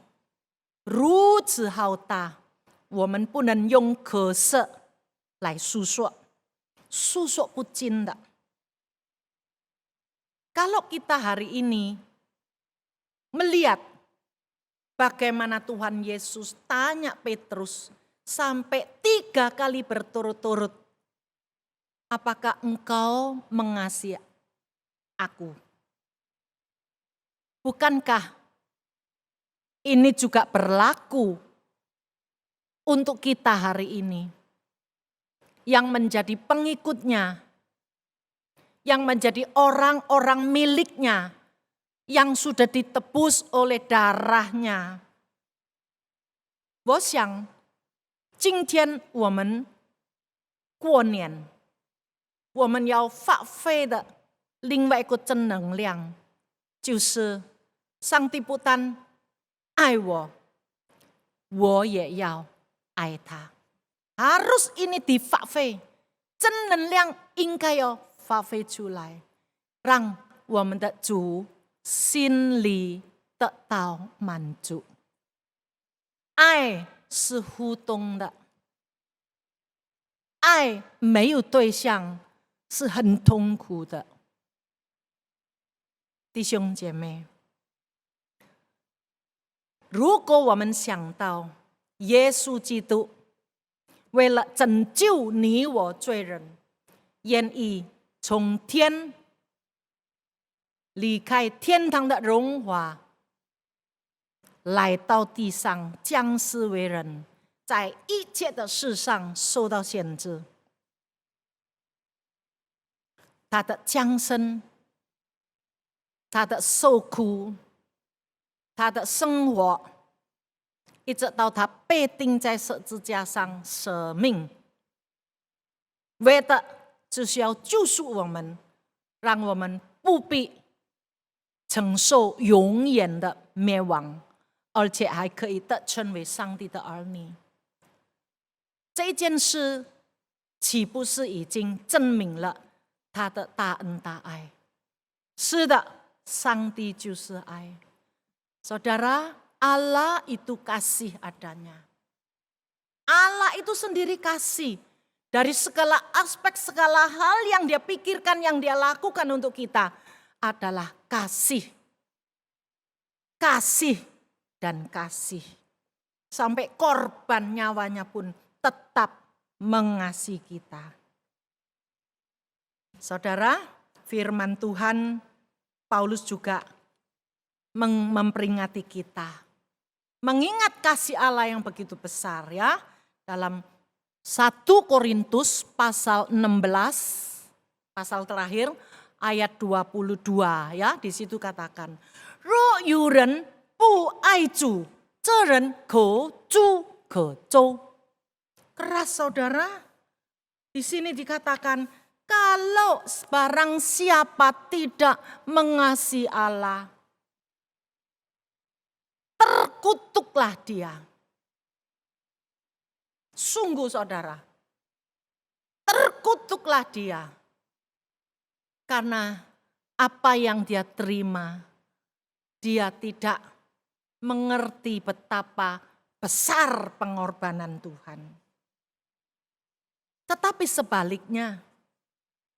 [SPEAKER 3] 如此浩大，我们不能用口舌来诉说，诉说不尽的。Kalau kita hari ini melihat bagaimana Tuhan Yesus tanya Petrus sampai 3 kali berturut-turut, apakah engkau mengasihi aku? Bukankah ini juga berlaku untuk kita hari ini yang menjadi pengikutnya, yang menjadi orang-orang miliknya, yang sudah ditebus oleh darahnya. 我想今天我们过年，我们要发挥的另外一个正能量，就是上帝不但爱我，我也要爱他。Harus ini difakai，正能量应该要发挥出来，让我们的主心里得到满足。爱是互动的，爱没有对象是很痛苦的。弟兄姐妹，如果我们想到耶稣基督为了拯救你我罪人，愿意从天离开天堂的荣华，来到地上降世为人，在一切的事上受到限制。他的降生，他的受苦，他的生活，一直到他被钉在十字架上舍命，为的就是要救赎我们，让我们不必承受永远的灭亡，而且还可以得称为上帝的儿女。这件事岂不是已经证明了他的大恩大爱？是的，上帝就是爱。Saudara, Allah itu kasih adanya. Allah itu sendiri kasih. Dari segala aspek, segala hal yang dia pikirkan, yang dia lakukan untuk kita adalah kasih. Kasih dan kasih. Sampai korban nyawanya pun tetap mengasihi kita. Saudara, firman Tuhan, Paulus juga memperingati kita. Mengingat kasih Allah yang begitu besar ya. Dalam 1 Korintus pasal 16, pasal terakhir ayat 22 ya. Di situ katakan, 若有人不爱主，这人可诛可咒。Keras saudara, di sini dikatakan, kalau barang siapa tidak mengasihi Allah, terkutuklah dia. Sungguh saudara, terkutuklah dia. Karena apa yang dia terima, dia tidak mengerti betapa besar pengorbanan Tuhan. Tetapi sebaliknya,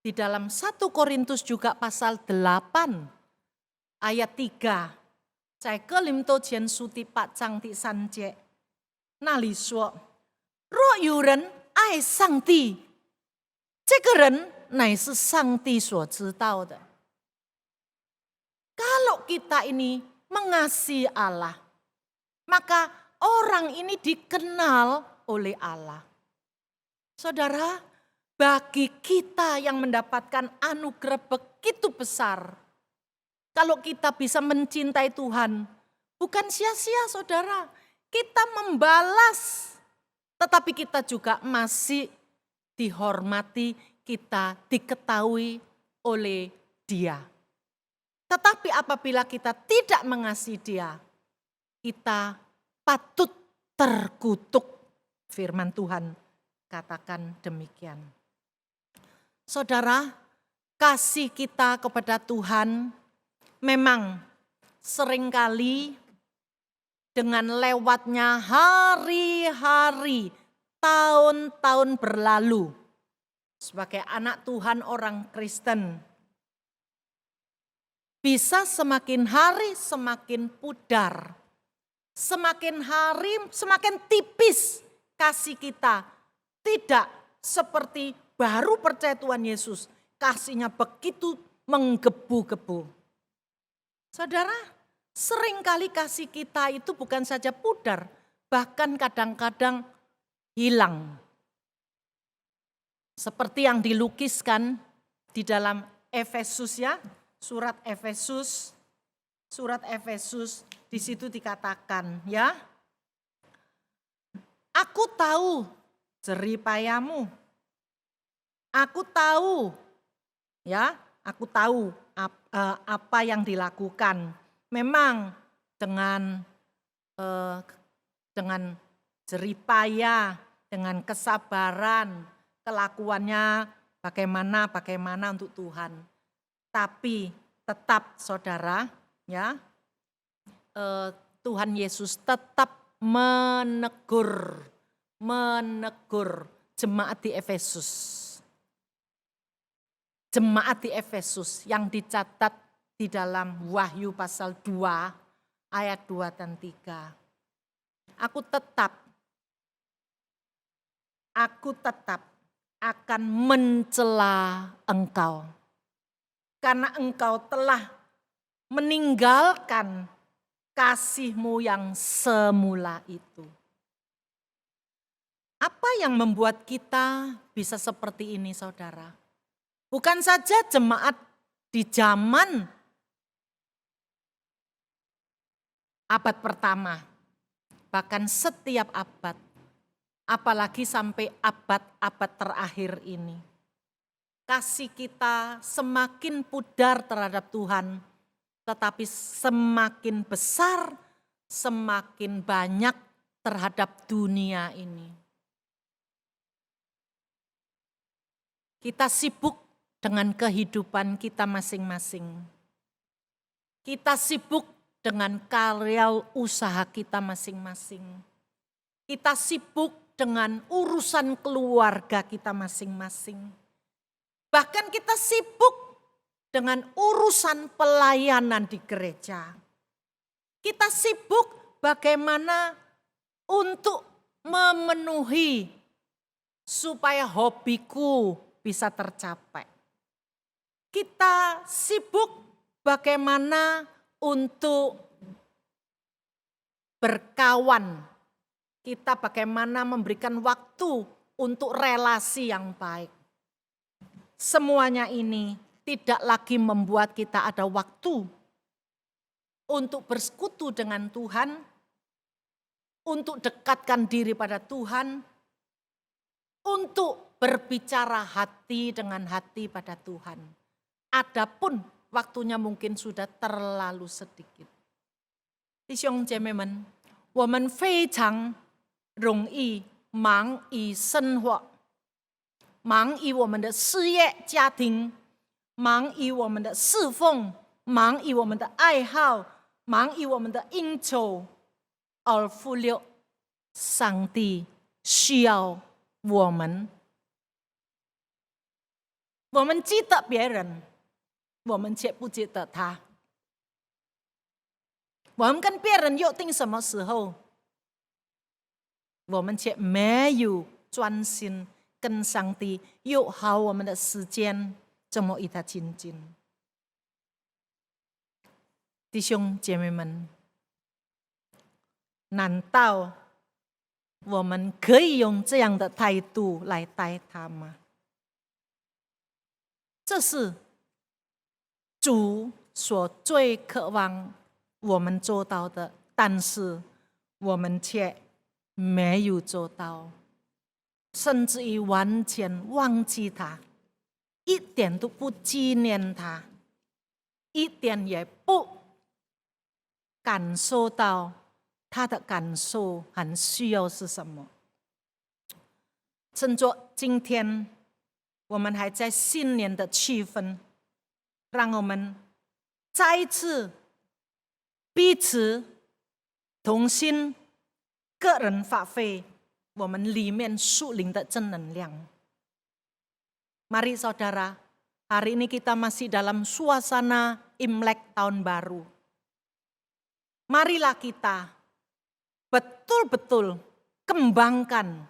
[SPEAKER 3] di dalam 1 Korintus juga pasal 8 ayat 3, 在哥林多前书第8章第3节，那里说，若有人爱上帝，这个人乃是上帝所知道的。Kalau kita ini mengasihi Allah, maka orang ini dikenal oleh Allah. Saudara, bagi kita yang mendapatkan anugerah begitu besar, kalau kita bisa mencintai Tuhan, bukan sia-sia saudara, kita membalas, tetapi kita juga masih dihormati, kita diketahui oleh Dia. Tetapi apabila kita tidak mengasihi Dia, kita patut terkutuk. Firman Tuhan katakan demikian. Saudara, kasih kita kepada Tuhan memang seringkali dengan lewatnya hari-hari, tahun-tahun berlalu, sebagai anak Tuhan orang Kristen, bisa semakin hari semakin pudar, semakin hari semakin tipis kasih kita. Tidak seperti baru percaya Tuhan Yesus, kasihnya begitu menggebu-gebu. Saudara, seringkali kasih kita itu bukan saja pudar, bahkan kadang-kadang hilang. Seperti yang dilukiskan di dalam Efesus ya, surat Efesus di situ dikatakan ya. Aku tahu jerih payahmu. Aku tahu ya, aku tahu apa yang dilakukan. Memang dengan jerih payah, dengan kesabaran, kelakuannya bagaimana untuk Tuhan. Tapi tetap saudara ya, Tuhan Yesus tetap menegur jemaat di Efesus. Jemaat di Efesus yang dicatat di dalam Wahyu pasal 2 ayat 2 dan 3. Aku tetap akan mencela engkau. Karena engkau telah meninggalkan kasihmu yang semula itu. Apa yang membuat kita bisa seperti ini saudara? Bukan saja jemaat di zaman abad pertama, bahkan setiap abad, apalagi sampai abad-abad terakhir ini. Kasih kita semakin pudar terhadap Tuhan, tetapi semakin besar, semakin banyak terhadap dunia ini. Kita sibuk dengan kehidupan kita masing-masing. Kita sibuk dengan karya usaha kita masing-masing. Kita sibuk dengan urusan keluarga kita masing-masing. Bahkan kita sibuk dengan urusan pelayanan di gereja. Kita sibuk bagaimana untuk memenuhi supaya hobiku bisa tercapai. Kita sibuk bagaimana untuk berkawan. Kita bagaimana memberikan waktu untuk relasi yang baik. Semuanya ini tidak lagi membuat kita ada waktu untuk bersekutu dengan Tuhan, untuk dekatkan diri pada Tuhan, untuk berbicara hati dengan hati pada Tuhan. Adapun waktunya mungkin sudah terlalu sedikit. 弟兄姐妹们，我们非常容易忙于生活，忙于我们的事业、家庭，忙于我们的侍奉，忙于我们的爱好，忙于我们的应酬，而忽略上帝需要我们。我们记得别人，我们却不记得他。我们跟别人约定什么时候，我们却没有专心跟上帝约好我们的时间，怎么与他亲近。弟兄姐妹们，难道我们可以用这样的态度来待他吗？这是主所最渴望我们做到的，但是我们却没有做到，甚至于完全忘记他，一点都不纪念他，一点也不感受到他的感受和需要是什么。趁着今天我们还在新年的气氛，让我们再一次彼此同心，个人发挥我们里面属灵的正能量。Mari saudara, hari ini kita masih dalam suasana Imlek Tahun Baru. Marilah kita betul-betul kembangkan,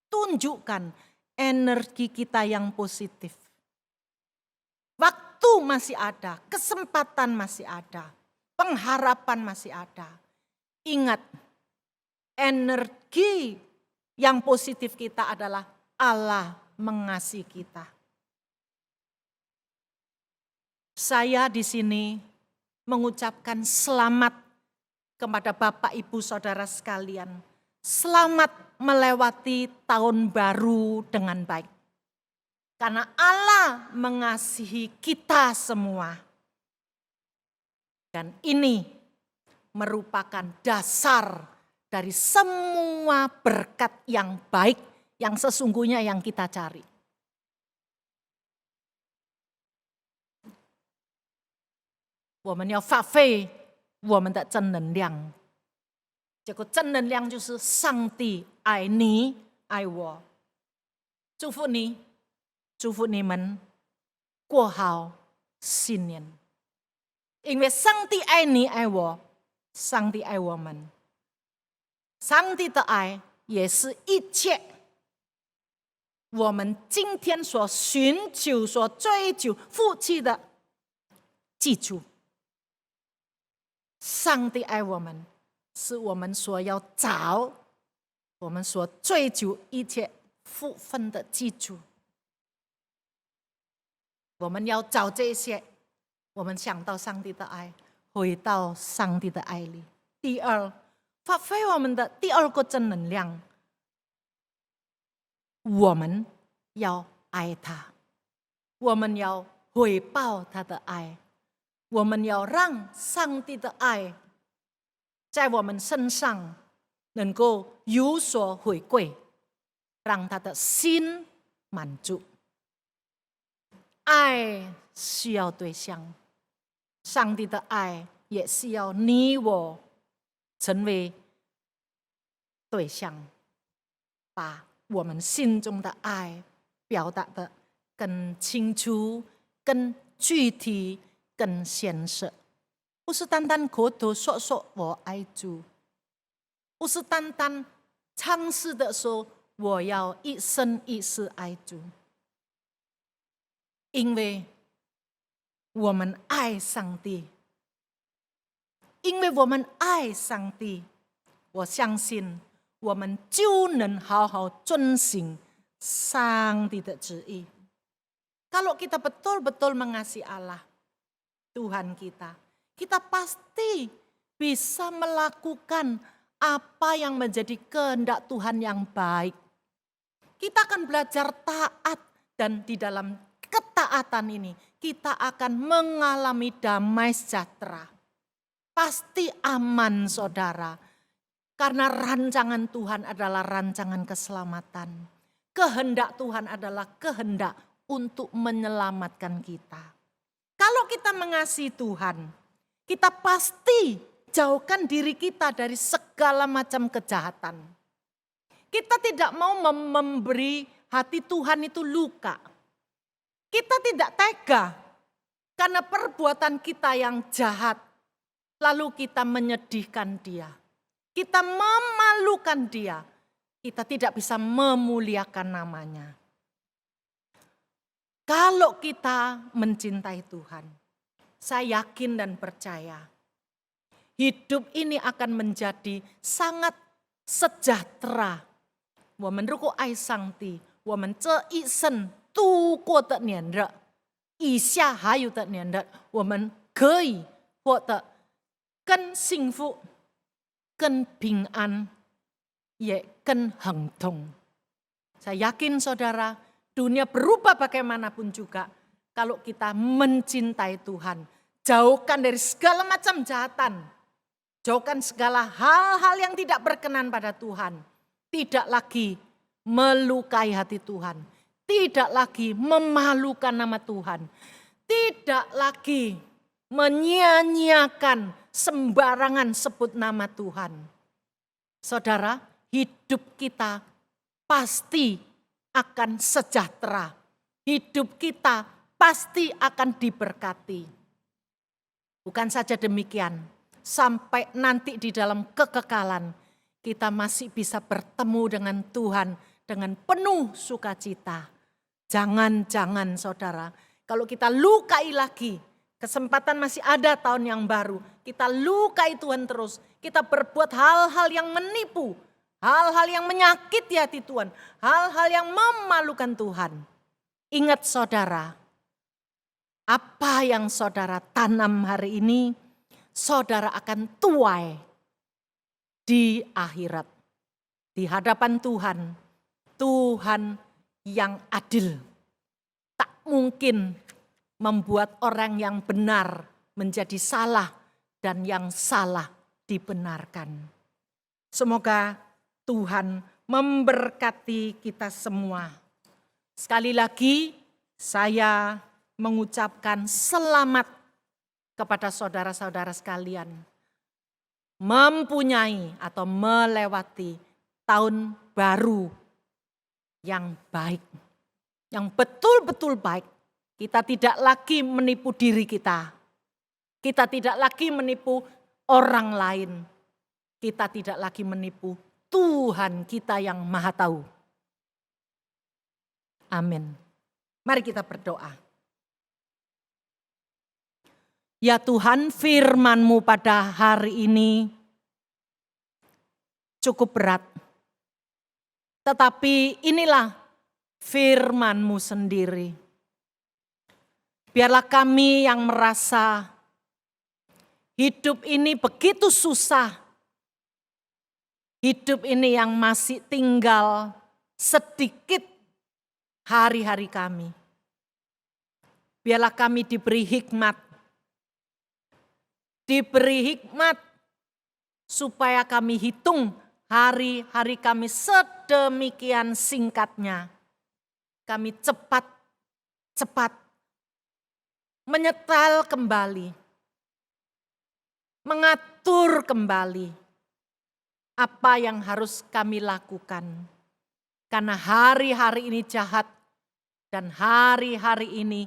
[SPEAKER 3] tunjukkan energi kita yang positif. Waktu masih ada, kesempatan masih ada, pengharapan masih ada. Ingat, energi yang positif kita adalah Allah mengasihi kita. Saya di sini mengucapkan selamat kepada Bapak Ibu Saudara sekalian. Selamat melewati tahun baru dengan baik. Karena Allah mengasihi kita semua. Dan ini merupakan dasar dari semua berkat yang baik yang sesungguhnya yang kita cari. Women要发挥我们的正能量，这个正能量就是上帝爱你爱我。祝福你，祝福你们过好新年，因为上帝爱你爱我，上帝爱我们，上帝的爱也是一切我们今天所寻求、所追求、付出的基础。上帝爱我们，是我们所要找、我们所追求一切福分的基础。我们要找这些，我们想到上帝的爱，回到上帝的爱里。第二，发挥我们的第二个正能量，我们要爱他，我们要回报他的爱。我们要让上帝的爱在我们身上能够有所回馈，让他的心满足。爱需要对象，上帝的爱也需要你我成为对象，把我们心中的爱表达得更清楚、更具体、更现实，不是单单口头说说我爱主，不是单单唱诗的说我要一生一世爱主，因为我们爱上帝，因为我们爱上帝，我相信我们就能好好遵行上帝的旨意。Kalau kita betul-betul mengasihi Allah, Tuhan kita, kita pasti bisa melakukan apa yang menjadi kehendak Tuhan yang baik. Kita akan belajar taat dan di dalam ketaatan ini kita akan mengalami damai sejahtera. Pasti aman saudara, karena rancangan Tuhan adalah rancangan keselamatan. Kehendak Tuhan adalah kehendak untuk menyelamatkan kita. Kalau kita mengasihi Tuhan, kita pasti jauhkan diri kita dari segala macam kejahatan. Kita tidak mau memberi hati Tuhan itu luka. Kita tidak tega karena perbuatan kita yang jahat, lalu kita menyedihkan dia. Kita memalukan dia. Kita tidak bisa memuliakan namanya. Kalau kita mencintai Tuhan, saya yakin dan percaya hidup ini akan menjadi sangat sejahtera. 我们如果爱上帝，我们这一生度过的年日，以下还有的年日，我们可以活得更幸福、更平安，也更亨通。Saya yakin saudara, dunia berubah bagaimanapun juga, kalau kita mencintai Tuhan, jauhkan dari segala macam kejahatan, jauhkan segala hal-hal yang tidak berkenan pada Tuhan, tidak lagi melukai hati Tuhan, tidak lagi memalukan nama Tuhan, tidak lagi menyia-nyiakan sembarangan sebut nama Tuhan. Saudara, hidup kita pasti akan sejahtera. Hidup kita pasti akan diberkati. Bukan saja demikian, sampai nanti di dalam kekekalan kita masih bisa bertemu dengan Tuhan dengan penuh sukacita. Jangan-jangan saudara, kalau kita lukai lagi, kesempatan masih ada tahun yang baru, kita lukai Tuhan terus, kita berbuat hal-hal yang menipu, hal-hal yang menyakiti hati Tuhan, hal-hal yang memalukan Tuhan. Ingat saudara, apa yang saudara tanam hari ini, saudara akan tuai di akhirat. Di hadapan Tuhan, Tuhan yang adil. Tak mungkin membuat orang yang benar menjadi salah dan yang salah dibenarkan. Semoga Tuhan memberkati kita semua. Sekali lagi saya mengucapkan selamat kepada saudara-saudara sekalian. Mempunyai atau melewati tahun baru yang baik. Yang betul-betul baik. Kita tidak lagi menipu diri kita. Kita tidak lagi menipu orang lain. Kita tidak lagi menipu Tuhan kita yang Maha Tahu. Amin. Mari kita berdoa. Ya Tuhan, firman-Mu pada hari ini cukup berat. Tetapi inilah firman-Mu sendiri. Biarlah kami yang merasa hidup ini begitu susah. Hidup ini yang masih tinggal sedikit hari-hari kami. Biarlah kami diberi hikmat. Diberi hikmat supaya kami hitung hari-hari kami sedemikian singkatnya. Kami cepat menyetel kembali. Mengatur kembali apa yang harus kami lakukan. Karena hari-hari ini jahat dan hari-hari ini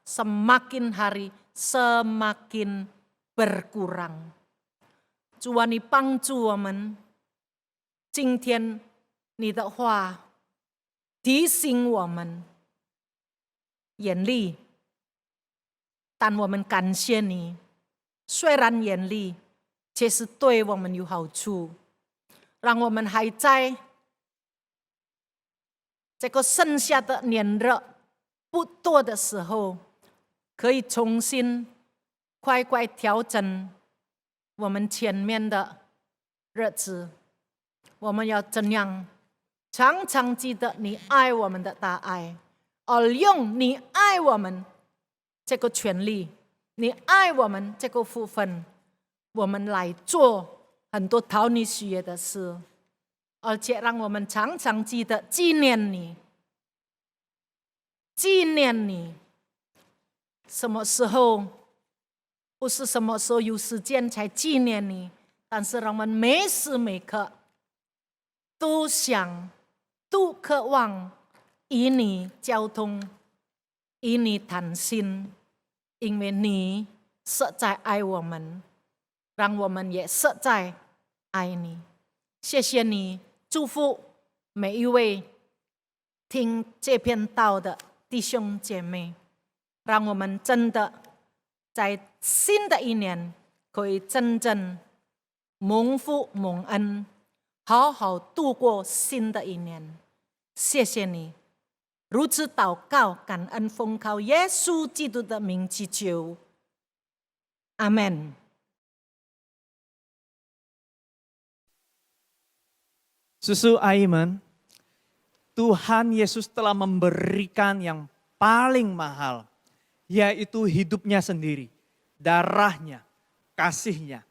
[SPEAKER 3] semakin hari semakin berkurang. 主啊，你帮助我们，今天你的话提醒我们严厉，但我们感谢你，虽然严厉，却是对我们有好处，让我们还在这个剩下的年日不多的时候，可以重新快快调整我们前面的日子。我们要怎样常常记得你爱我们的大爱，而用你爱我们这个权利，你爱我们这个福分，我们来做很多讨你喜悦的事，而且让我们常常记得纪念你，纪念你。什么时候不是什么时候有时间才纪念你，但是让我们每时每刻都想、都渴望与你交通，与你谈心，因为你实在爱我们，让我们也实在爱你。谢谢你，祝福每一位听这篇道的弟兄姐妹，让我们真的在新的一年可以真正蒙福蒙恩，好好度过新的一年。谢谢你，如此祷告，感恩奉靠耶稣基督的名祈求，阿门。
[SPEAKER 2] Susu Aiman, Tuhan Yesus telah memberikan yang paling mahal, yaitu hidupnya sendiri, darahnya, kasihnya.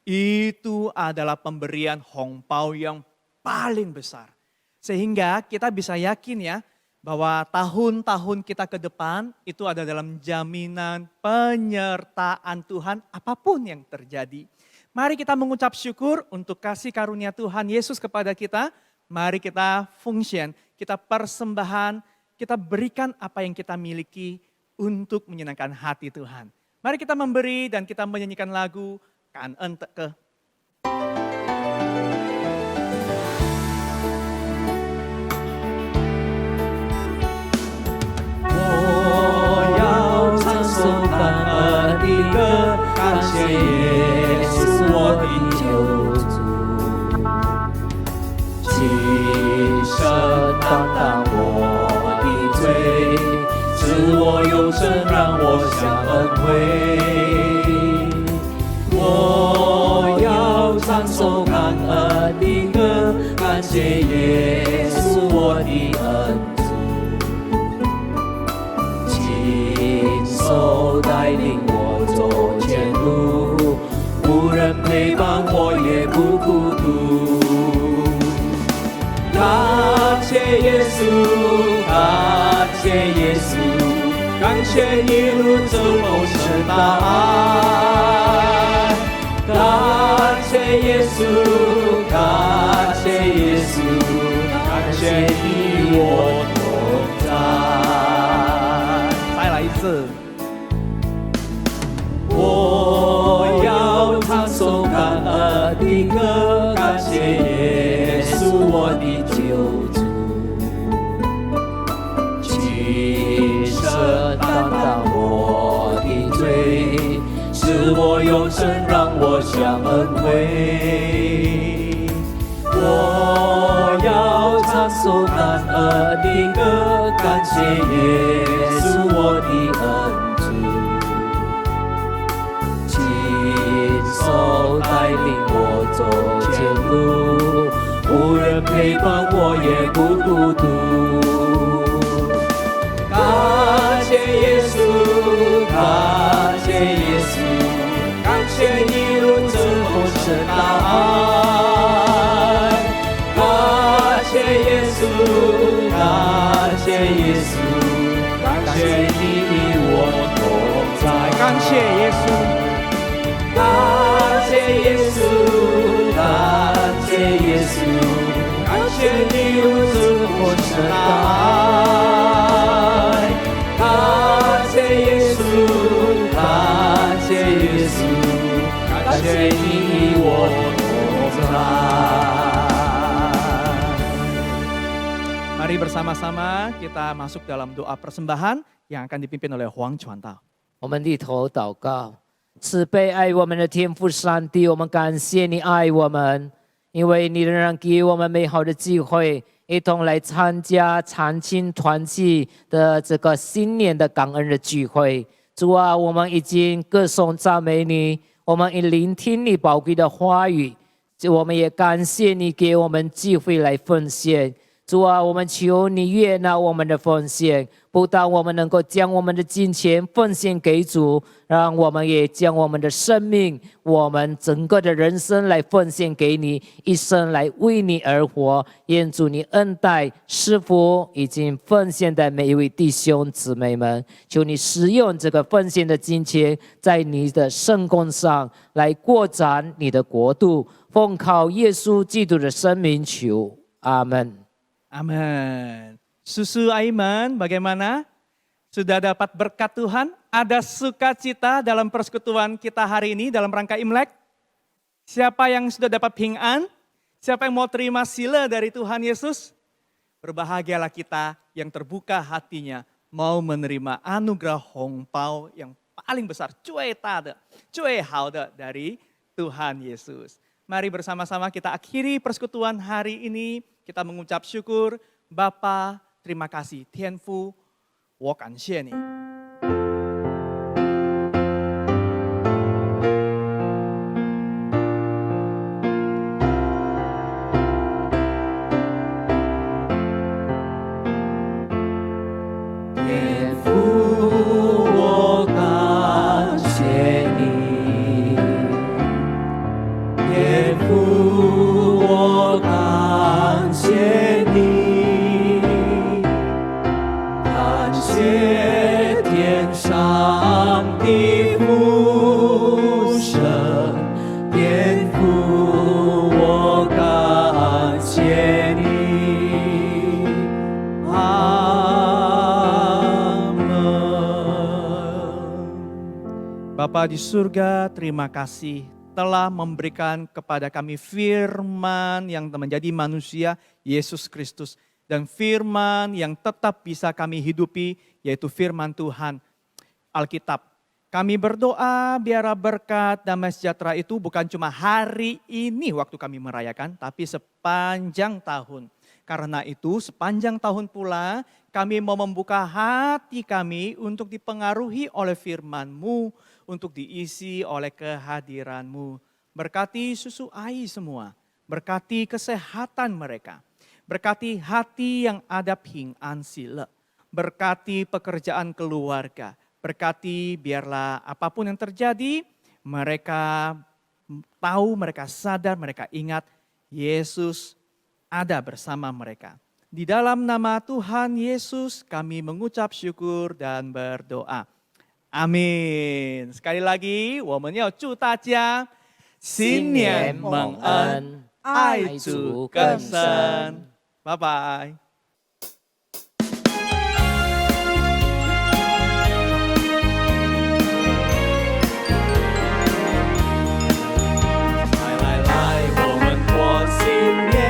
[SPEAKER 2] Itu adalah pemberian hongpao yang paling besar. Sehingga kita bisa yakin ya, bahwa tahun-tahun kita ke depan itu ada dalam jaminan penyertaan Tuhan apapun yang terjadi. Mari kita mengucap syukur untuk kasih karunia Tuhan Yesus kepada kita. Mari kita function, kita persembahan, kita berikan apa yang kita miliki untuk menyenangkan hati Tuhan. Mari kita memberi dan kita menyanyikan lagu Kan En Te Ke.
[SPEAKER 1] 感谢耶稣我的救主，亲身担当我的罪，赐我永生，让我享恩惠。我要唱首感恩的歌，感谢耶稣我的恩主，亲手带领我走前路，无人陪伴我也不孤独。感谢耶稣，感谢耶稣，感谢一路走丰盛大爱。感谢耶稣，感谢耶稣，感谢你我同在。
[SPEAKER 2] 再来一次。
[SPEAKER 1] 我要唱首感恩的歌，感谢耶稣我的救主，亲身担当我的罪，使我永生，让我享恩惠。我要唱首感恩的歌，感谢耶稣我的恩主，手带领我走前路，无人陪伴我也不孤独。感谢耶稣，感谢耶稣，感谢一路走丰盛大爱。感谢耶稣，感谢耶稣，感谢你与我同在。
[SPEAKER 2] 感谢耶稣。
[SPEAKER 1] 感谢耶稣，感谢耶稣，感谢你无私丰盛的爱。感谢耶稣，感谢耶稣，感谢你与我同在。
[SPEAKER 2] Mari bersama-sama kita masuk dalam doa persembahan yang akan dipimpin oleh Huang Chuantao.
[SPEAKER 4] 我们低头祷告。慈悲爱我们的天父上帝，我们感谢你爱我们，因为你仍然给我们美好的机会，一同来参加长青团契的这个新年的感恩的聚会。主啊，我们已经歌颂赞美你，我们已聆听你宝贵的话语，我们也感谢你给我们机会来奉献。主啊，我们求你悦纳我们的奉献，不但我们能够将我们的金钱奉献给主，让我们也将我们的生命、我们整个的人生来奉献给你，一生来为你而活。愿主你恩待师父已经奉献的每一位弟兄姊妹们，求你使用这个奉献的金钱，在你的圣工上来扩展你的国度。奉靠耶稣基督的生命求，阿门。
[SPEAKER 2] Amin. Susu Aiman, bagaimana? Sudah dapat berkat Tuhan? Ada sukacita dalam persekutuan kita hari ini dalam rangka Imlek? Siapa yang sudah dapat ping'an? Siapa yang mau terima sila dari Tuhan Yesus? Berbahagialah kita yang terbuka hatinya mau menerima anugerah hongpao yang paling besar, 最大的、最好的 dari Tuhan Yesus. Mari bersama-sama kita akhiri persekutuan hari ini. Kita mengucap syukur. Bapa, terima kasih. 天父，我感谢你。
[SPEAKER 1] 天父，我感谢你。天父，我感谢你。感谢天上的父神。天父，我感谢你。
[SPEAKER 2] Bapa di surga, terima kasih telah memberikan kepada kami firman yang menjadi manusia, Yesus Kristus. Dan firman yang tetap bisa kami hidupi, yaitu firman Tuhan, Alkitab. Kami berdoa biar berkat damai sejahtera itu bukan cuma hari ini waktu kami merayakan, tapi sepanjang tahun. Karena itu sepanjang tahun pula kami mau membuka hati kami untuk dipengaruhi oleh firman-Mu, untuk diisi oleh kehadiran-Mu. Berkati susu ai semua, berkati kesehatan mereka, berkati hati yang ada Phing An Sila, berkati pekerjaan keluarga, berkati biarlah apapun yang terjadi, mereka tahu, mereka sadar, mereka ingat Yesus ada bersama mereka. Di dalam nama Tuhan Yesus kami mengucap syukur dan berdoa. Amin. Sekali lagi, 我们要祝大家新年蒙恩，爱主更深。拜拜。
[SPEAKER 1] 来来来，我们过新年，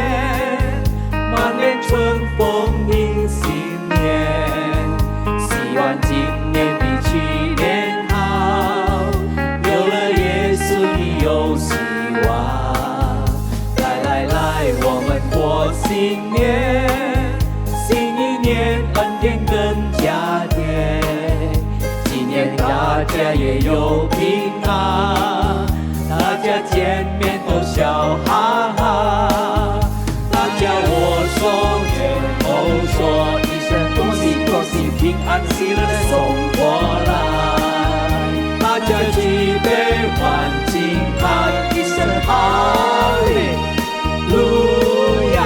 [SPEAKER 1] 满脸春风迎新年，希望今年比去年好，有了耶稣你有希望。来来来，我们过新年，新一年恩典更加添，今年大家也有平安，大家见面都笑哈哈，大家握手点头说一声恭喜恭喜，平安喜乐送过来，大家举杯欢庆喊一声哈利路亚。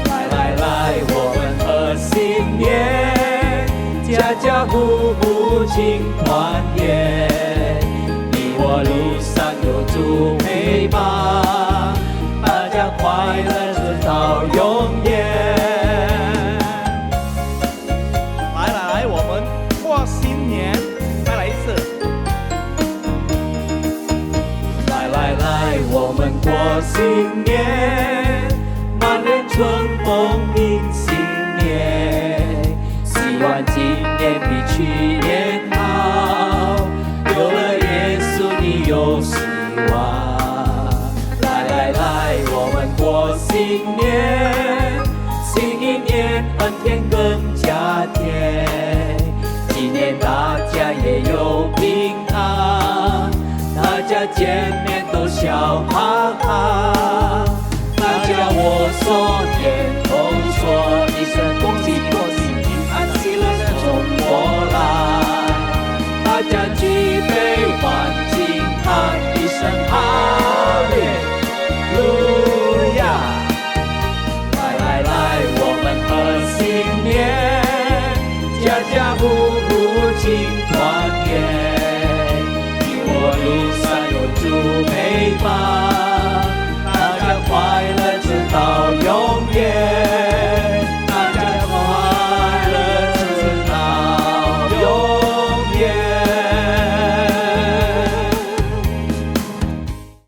[SPEAKER 1] 来来来，我们贺新年，家家户户庆团圆，你我路上有主陪伴，大家快乐直到永远。
[SPEAKER 2] 来来来，我们过新年，再来一次。
[SPEAKER 1] 来来来，我们过新年，满脸春风迎新年，希望今年比去年好，有了耶稣你有希望。来来来，我们过新年，新一年恩典更加甜，今年大